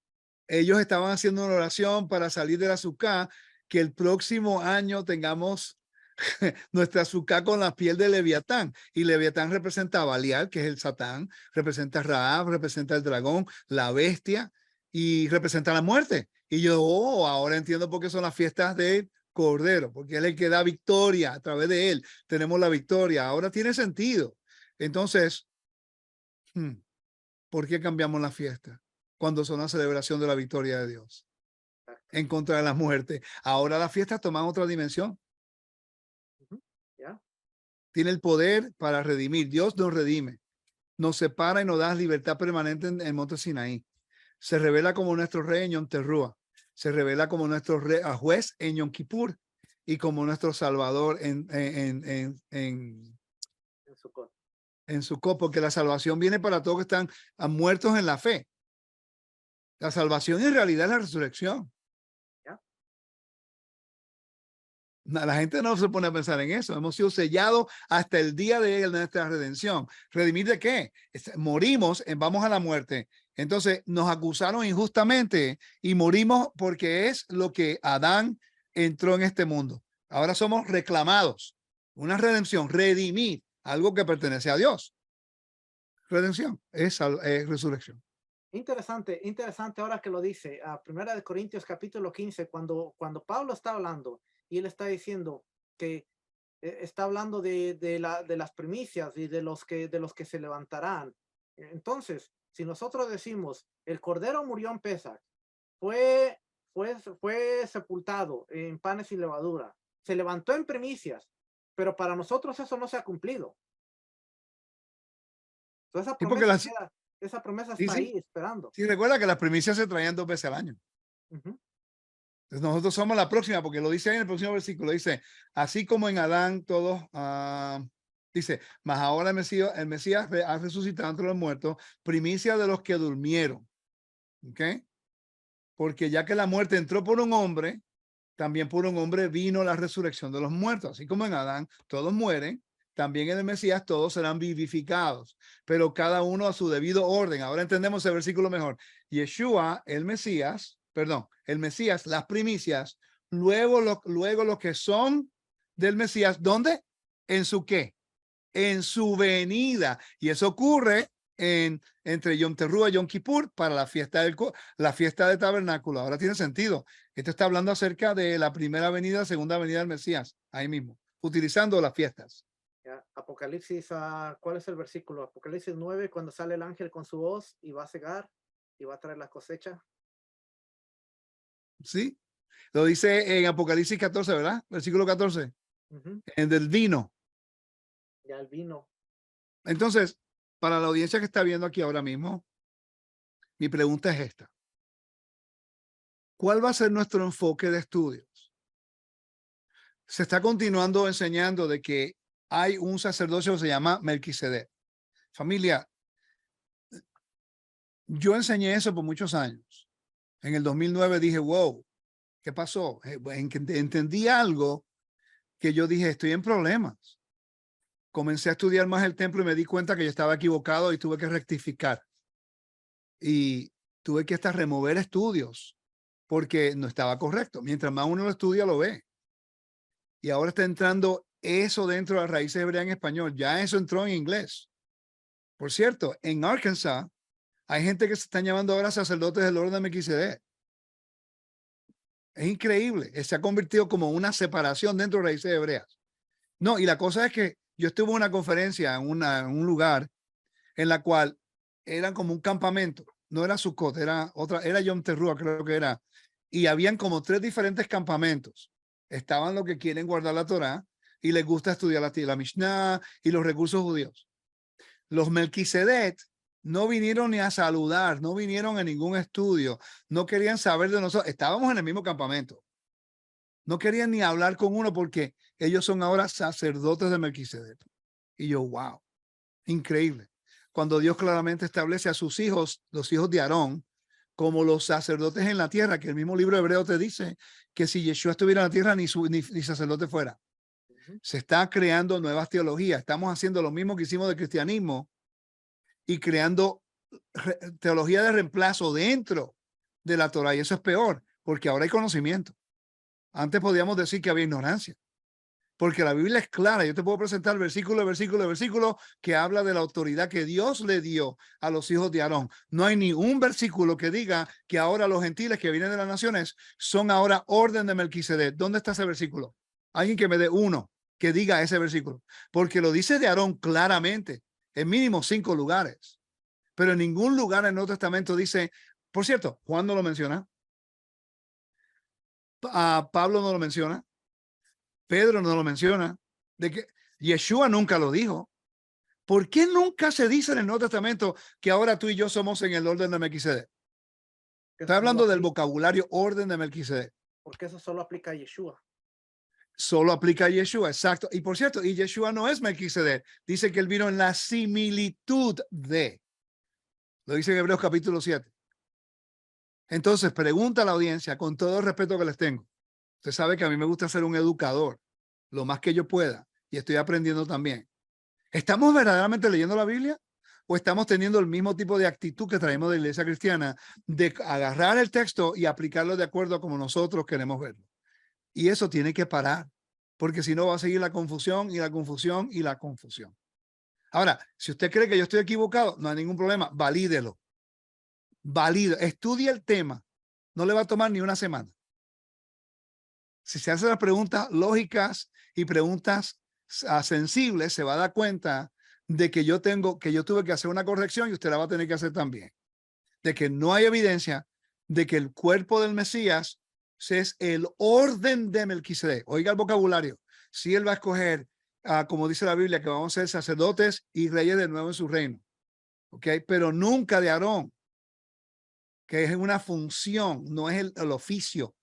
B: ellos estaban haciendo una oración para salir del azúcar, que el próximo año tengamos nuestra azúcar con la piel de Leviatán. Y Leviatán representa a Balial, que es el Satán, representa a Raab, representa el dragón, la bestia, y representa la muerte. Y yo, ahora entiendo por qué son las fiestas de Cordero, porque él es el que da victoria. A través de él tenemos la victoria. Ahora tiene sentido. Entonces, ¿por qué cambiamos la fiesta cuando son la celebración de la victoria de Dios en contra de la muerte? Ahora las fiestas toman otra dimensión.
A: ¿Ya?
B: Tiene el poder para redimir. Dios nos redime, nos separa y nos da libertad permanente en el monte Sinaí. Se revela como nuestro rey en Yom Teruah. Se revela como nuestro juez en Yom Kippur y como nuestro salvador en Sukkot, porque la salvación viene para todos que están muertos en la fe. La salvación en realidad es la resurrección. La gente no se pone a pensar en eso. Hemos sido sellados hasta el día de nuestra redención. ¿Redimir de qué? Morimos, vamos a la muerte. Entonces nos acusaron injustamente y morimos porque es lo que Adán entró en este mundo. Ahora somos reclamados. Una redención, redimir, algo que pertenece a Dios. Redención es resurrección.
A: Interesante ahora que lo dice. A Primera de Corintios capítulo 15, cuando Pablo está hablando y él está diciendo que está hablando de las primicias y de los que se levantarán. Entonces, si nosotros decimos el Cordero murió en Pesach, fue sepultado en panes y levadura, se levantó en primicias, pero para nosotros eso no se ha cumplido. Entonces, esa promesa está ahí esperando.
B: Sí, recuerda que las primicias se traían 2 veces al año. Entonces nosotros somos la próxima, porque lo dice ahí en el próximo versículo. Dice, así como en Adán todos, dice, mas ahora el Mesías ha resucitado entre los muertos, primicia de los que durmieron. ¿Ok? Porque ya que la muerte entró por un hombre, también por un hombre vino la resurrección de los muertos. Así como en Adán todos mueren, también en el Mesías todos serán vivificados, pero cada uno a su debido orden. Ahora entendemos el versículo mejor. Yeshua, el Mesías, las primicias, luego los que son del Mesías, ¿dónde? ¿En su qué? En su venida. Y eso ocurre entre Yom Teruah y Yom Kippur para la fiesta de tabernáculo. Ahora tiene sentido. Esto está hablando acerca de la primera venida, segunda venida del Mesías, ahí mismo, utilizando las fiestas.
A: Apocalipsis, ¿cuál es el versículo? Apocalipsis 9, cuando sale el ángel con su voz y va a cegar y va a traer la cosecha.
B: Sí, lo dice en Apocalipsis 14, ¿verdad? Versículo 14. En el vino.
A: Ya el vino.
B: Entonces, para la audiencia que está viendo aquí ahora mismo, mi pregunta es esta. ¿Cuál va a ser nuestro enfoque de estudios? Se está continuando enseñando de que hay un sacerdocio que se llama Melquisedec. Familia, yo enseñé eso por muchos años. En el 2009 dije, wow, ¿qué pasó? Entendí algo que yo dije, estoy en problemas. Comencé a estudiar más el templo y me di cuenta que yo estaba equivocado y tuve que rectificar. Y tuve que hasta remover estudios porque no estaba correcto. Mientras más uno lo estudia, lo ve. Y ahora está entrando eso dentro de las raíces hebreas en español. Ya eso entró en inglés. Por cierto, en Arkansas hay gente que se están llamando ahora sacerdotes del orden de Melquisedec. Es increíble. Se ha convertido como una separación dentro de raíces hebreas. No, y la cosa es que yo estuve en una conferencia en un lugar en la cual eran como un campamento. No era Sukkot, era Yom Teruah, creo que era. Y habían como 3 diferentes campamentos. Estaban los que quieren guardar la Torá y les gusta estudiar la Mishnah y los recursos judíos. Los Melquisedec no vinieron ni a saludar, no vinieron a ningún estudio, no querían saber de nosotros. Estábamos en el mismo campamento. No querían ni hablar con uno porque ellos son ahora sacerdotes de Melquisedec. Y yo, wow, increíble. Cuando Dios claramente establece a sus hijos, los hijos de Aarón, como los sacerdotes en la tierra, que el mismo libro hebreo te dice que si Yeshua estuviera en la tierra, ni sacerdote fuera.
A: Ujú.
B: Se está creando nuevas teologías. Estamos haciendo lo mismo que hicimos del cristianismo y creando teología de reemplazo dentro de la Torah. Y eso es peor, porque ahora hay conocimiento. Antes podíamos decir que había ignorancia, porque la Biblia es clara. Yo te puedo presentar versículo que habla de la autoridad que Dios le dio a los hijos de Aarón. No hay ni un versículo que diga que ahora los gentiles que vienen de las naciones son ahora orden de Melquisedec. ¿Dónde está ese versículo? Alguien que me dé uno que diga ese versículo, porque lo dice de Aarón claramente, en mínimo 5 lugares, pero en ningún lugar en el Nuevo Testamento dice, por cierto, Juan no lo menciona, Pablo no lo menciona, Pedro no lo menciona, de que Yeshua nunca lo dijo. ¿Por qué nunca se dice en el Nuevo Testamento que ahora tú y yo somos en el orden de Melquisedec?
A: Que
B: Estoy
A: eso
B: hablando
A: solo
B: del
A: aplica-
B: vocabulario orden de Melquisedec.
A: Porque eso solo aplica a Yeshua.
B: Solo aplica a Yeshua, exacto. Y por cierto, y Yeshua no es Melquisedec. Dice que él vino en la similitud de. Lo dice en Hebreos capítulo 7. Entonces, pregunta a la audiencia, con todo el respeto que les tengo. Usted sabe que a mí me gusta ser un educador, lo más que yo pueda, y estoy aprendiendo también. ¿Estamos verdaderamente leyendo la Biblia? ¿O estamos teniendo el mismo tipo de actitud que traemos de la iglesia cristiana de agarrar el texto y aplicarlo de acuerdo a como nosotros queremos verlo? Y eso tiene que parar, porque si no va a seguir la confusión y la confusión y la confusión. Ahora, si usted cree que yo estoy equivocado, no hay ningún problema, valídelo. Estudie el tema. No le va a tomar ni una semana. Si se hace las preguntas lógicas y preguntas sensibles, se va a dar cuenta de que yo tuve que hacer una corrección y usted la va a tener que hacer también. De que no hay evidencia de que el cuerpo del Mesías es el orden de Melquisedec. Oiga el vocabulario. Si él va a escoger, como dice la Biblia, que vamos a ser sacerdotes y reyes de nuevo en su reino. ¿Ok? Pero nunca de Aarón, que es una función, no es el oficio,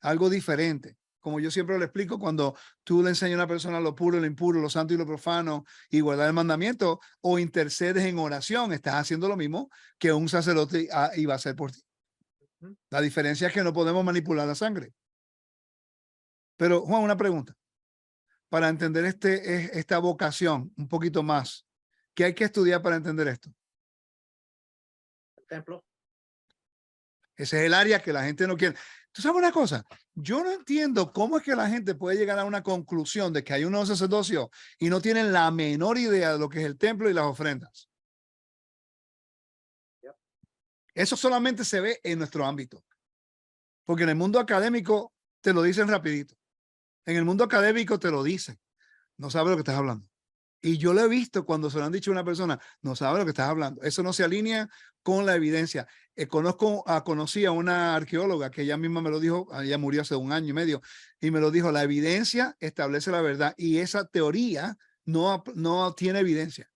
B: algo diferente. Como yo siempre le explico, cuando tú le enseñas a una persona lo puro, lo impuro, lo santo y lo profano y guardar el mandamiento o intercedes en oración, estás haciendo lo mismo que un sacerdote iba a hacer por ti.
A: Ujú.
B: La diferencia es que no podemos manipular la sangre. Pero Juan, una pregunta. Para entender esta vocación un poquito más, ¿qué hay que estudiar para entender esto?
A: El templo.
B: Ese es el área que la gente no quiere. ¿Tú sabes una cosa? Yo no entiendo cómo es que la gente puede llegar a una conclusión de que hay un nuevo sacerdocio y no tienen la menor idea de lo que es el templo y las ofrendas.
A: Yep.
B: Eso solamente se ve en nuestro ámbito. Porque en el mundo académico te lo dicen rapidito. En el mundo académico te lo dicen. No sabes lo que estás hablando. Y yo lo he visto cuando se lo han dicho a una persona, no sabe lo que estás hablando. Eso no se alinea con la evidencia. Conocí a una arqueóloga que ella misma me lo dijo, ella murió hace 1 año y medio, y me lo dijo, la evidencia establece la verdad y esa teoría no tiene evidencia.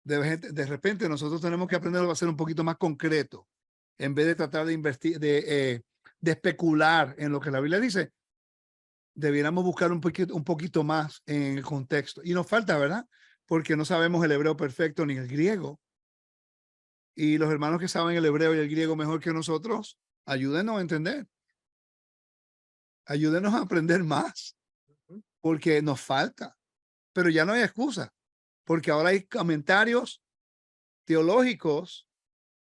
B: De repente nosotros tenemos que aprender a ser un poquito más concreto. En vez de tratar de de especular en lo que la Biblia dice, debiéramos buscar un poquito más en el contexto. Y nos falta, ¿verdad? Porque no sabemos el hebreo perfecto ni el griego. Y los hermanos que saben el hebreo y el griego mejor que nosotros, ayúdenos a entender. Ayúdenos a aprender más,
A: Ujú.
B: porque nos falta. Pero ya no hay excusa, porque ahora hay comentarios teológicos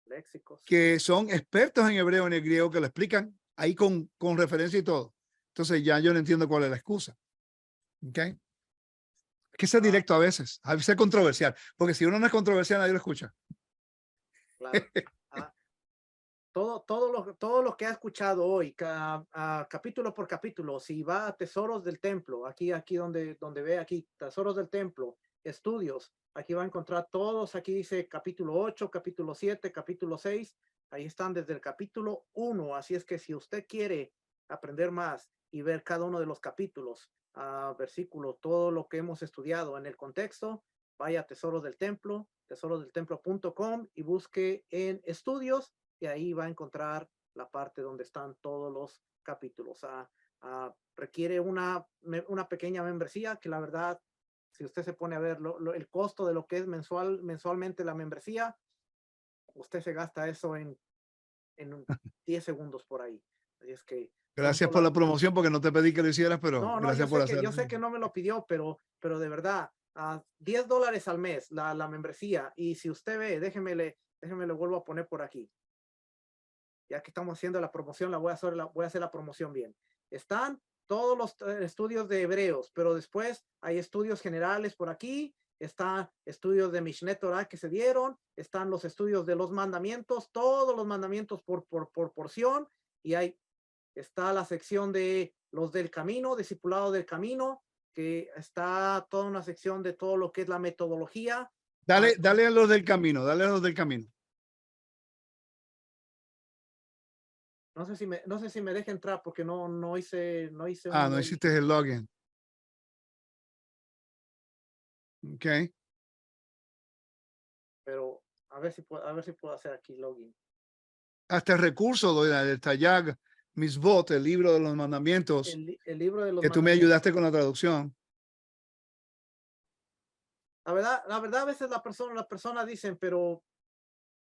A: Léxicos.
B: que son expertos en hebreo y en el griego que lo explican ahí con referencia y todo. Entonces ya yo no entiendo cuál es la excusa. ¿Ok? Hay que ser directo a veces controversial, porque si uno no es controversial, nadie lo escucha.
A: Claro. Ah, todo lo que ha escuchado hoy, capítulo por capítulo, si va a Tesoros del Templo, aquí donde ve aquí, Tesoros del Templo, estudios, aquí va a encontrar todos, aquí dice capítulo 8, capítulo 7, capítulo 6, ahí están desde el capítulo 1, así es que si usted quiere aprender más y ver cada uno de los capítulos, versículos, todo lo que hemos estudiado en el contexto, vaya a Tesoros del Templo, tesorosdeltemplo.com y busque en estudios y ahí va a encontrar la parte donde están todos los capítulos. Requiere una pequeña membresía que la verdad, si usted se pone a ver el costo de lo que es mensualmente la membresía, usted se gasta eso en en 10 segundos por ahí. Así es que son
B: Gracias por la
A: solamente-
B: promoción porque no te pedí que lo hicieras, pero
A: No,
B: gracias por hacerlo.
A: yo sé que no me lo pidió, pero de verdad, $10 al mes la membresía. Y si usted ve, déjeme le vuelvo a poner por aquí. Ya que estamos haciendo la promoción, voy a hacer la promoción bien. Están todos los estudios de Hebreos, pero después hay estudios generales por aquí, están estudios de Mishneh Torah que se dieron, están los estudios de los mandamientos, todos los mandamientos por porción, y está la sección de los del camino, discipulado del camino, que está toda una sección de todo lo que es la metodología.
B: Dale a los del camino, dale a los del camino.
A: No sé si me deja entrar porque no hice
B: No
A: un-
B: hiciste el login. Ok.
A: pero a ver si puedo hacer aquí login.
B: Hasta el recurso del Tayag Misbot, el libro de los mandamientos,
A: El libro de los
B: que tú me
A: mandamientos.
B: ayudaste con la traducción.
A: La verdad, a veces las personas dicen, pero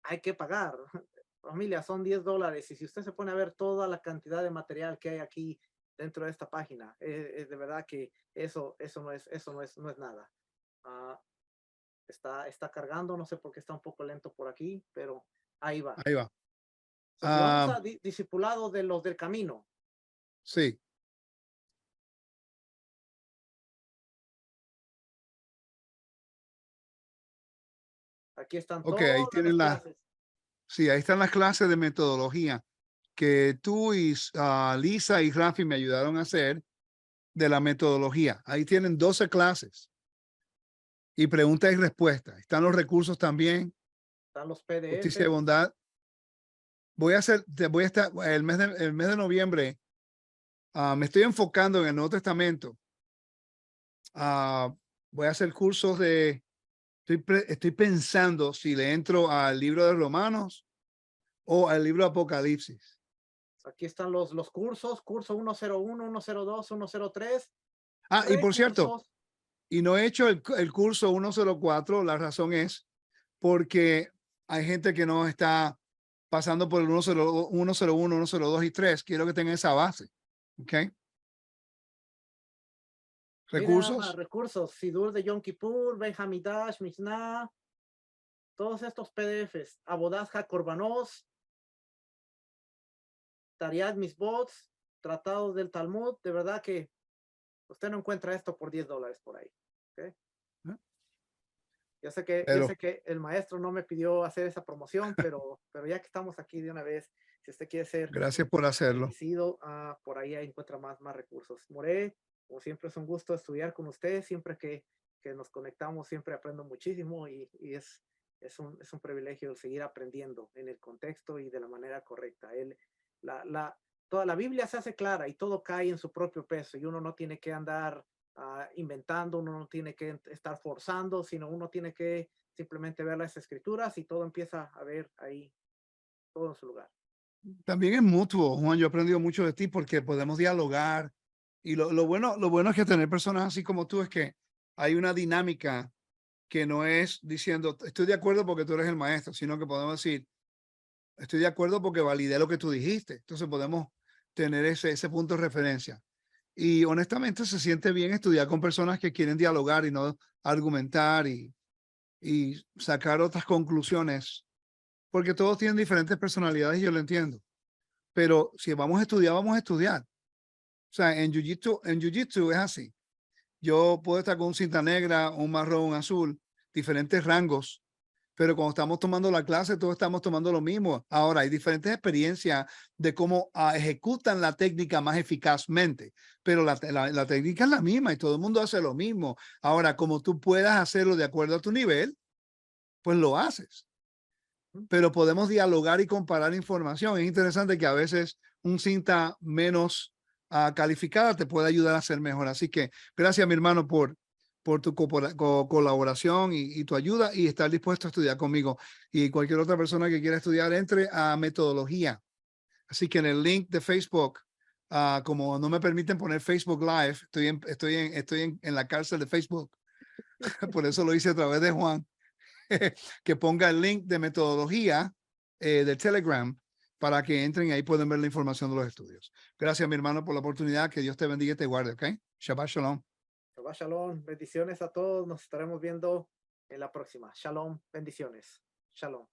A: hay que pagar. Familia, son $10. Y si usted se pone a ver toda la cantidad de material que hay aquí dentro de esta página, es de verdad que eso no es nada. Está cargando, no sé por qué está un poco lento por aquí, pero ahí va.
B: Ahí va.
A: Si vamos a discipulado de los del camino,
B: Sí.
A: aquí están
B: Ok, ahí
A: todas
B: tienen
A: las clases.
B: sí, ahí están las clases de metodología que tú y Lisa y Rafi me ayudaron a hacer de la metodología. Ahí tienen 12 clases y preguntas y respuestas. Están los recursos también.
A: Están los
B: Justicia y
A: PDF.
B: bondad. Voy a estar el mes de noviembre. Me estoy enfocando en el Nuevo Testamento. Voy a hacer cursos estoy pensando si le entro al libro de Romanos o al libro de Apocalipsis.
A: Aquí están los cursos, curso 101, 102, 103.
B: Y por cierto,
A: Recursos.
B: y no he hecho el curso 104. La razón es porque hay gente que no está pasando por el 101, 102 y 3. Quiero que tengan esa base. ¿Ok?
A: Miren nada más,
B: Recursos.
A: recursos, Sidur de Yom Kippur, Ben Hamidash, Mishnah, todos estos PDFs, Abodazha Korbanos, Tariat Misbots, tratados del Talmud, de verdad que usted no encuentra esto por $10 por ahí. ¿Okay? Yo sé que el maestro no me pidió hacer esa promoción, pero ya que estamos aquí de una vez, si usted quiere ser
B: Gracias por hacerlo.
A: bendecido, por ahí encuentra más recursos. More, como siempre es un gusto estudiar con usted, siempre que nos conectamos siempre aprendo muchísimo y es un privilegio seguir aprendiendo en el contexto y de la manera correcta. Toda la Biblia se hace clara y todo cae en su propio peso y uno no tiene que andar inventando, uno no tiene que estar forzando, sino uno tiene que simplemente ver las escrituras y todo empieza a ver ahí todo en su lugar.
B: También es mutuo, Juan. Yo he aprendido mucho de ti porque podemos dialogar. Y lo bueno es que tener personas así como tú es que hay una dinámica que no es diciendo estoy de acuerdo porque tú eres el maestro, sino que podemos decir estoy de acuerdo porque validé lo que tú dijiste. Entonces podemos tener ese punto de referencia. Y honestamente se siente bien estudiar con personas que quieren dialogar y no argumentar y sacar otras conclusiones, porque todos tienen diferentes personalidades y yo lo entiendo. Pero si vamos a estudiar, vamos a estudiar. O sea, en Jiu-Jitsu es así. Yo puedo estar con un cinta negra, un marrón, un azul, diferentes rangos, pero cuando estamos tomando la clase, todos estamos tomando lo mismo. Ahora, hay diferentes experiencias de cómo ejecutan la técnica más eficazmente, pero la técnica es la misma y todo el mundo hace lo mismo. Ahora, como tú puedas hacerlo de acuerdo a tu nivel, pues lo haces. Pero podemos dialogar y comparar información. Es interesante que a veces un cinta menos calificada te puede ayudar a ser mejor. Así que gracias, mi hermano, por tu colaboración y tu ayuda y estar dispuesto a estudiar conmigo. Y cualquier otra persona que quiera estudiar, entre a metodología. Así que en el link de Facebook, como no me permiten poner Facebook Live, estoy en la cárcel de Facebook. Por eso lo hice a través de Juan. Que ponga el link de metodología de Telegram para que entren y ahí pueden ver la información de los estudios. Gracias, mi hermano, por la oportunidad. Que Dios te bendiga y te guarde, ¿ok? Shabbat Shalom.
A: Shabbat Shalom. Bendiciones a todos. Nos estaremos viendo en la próxima. Shalom. Bendiciones. Shalom.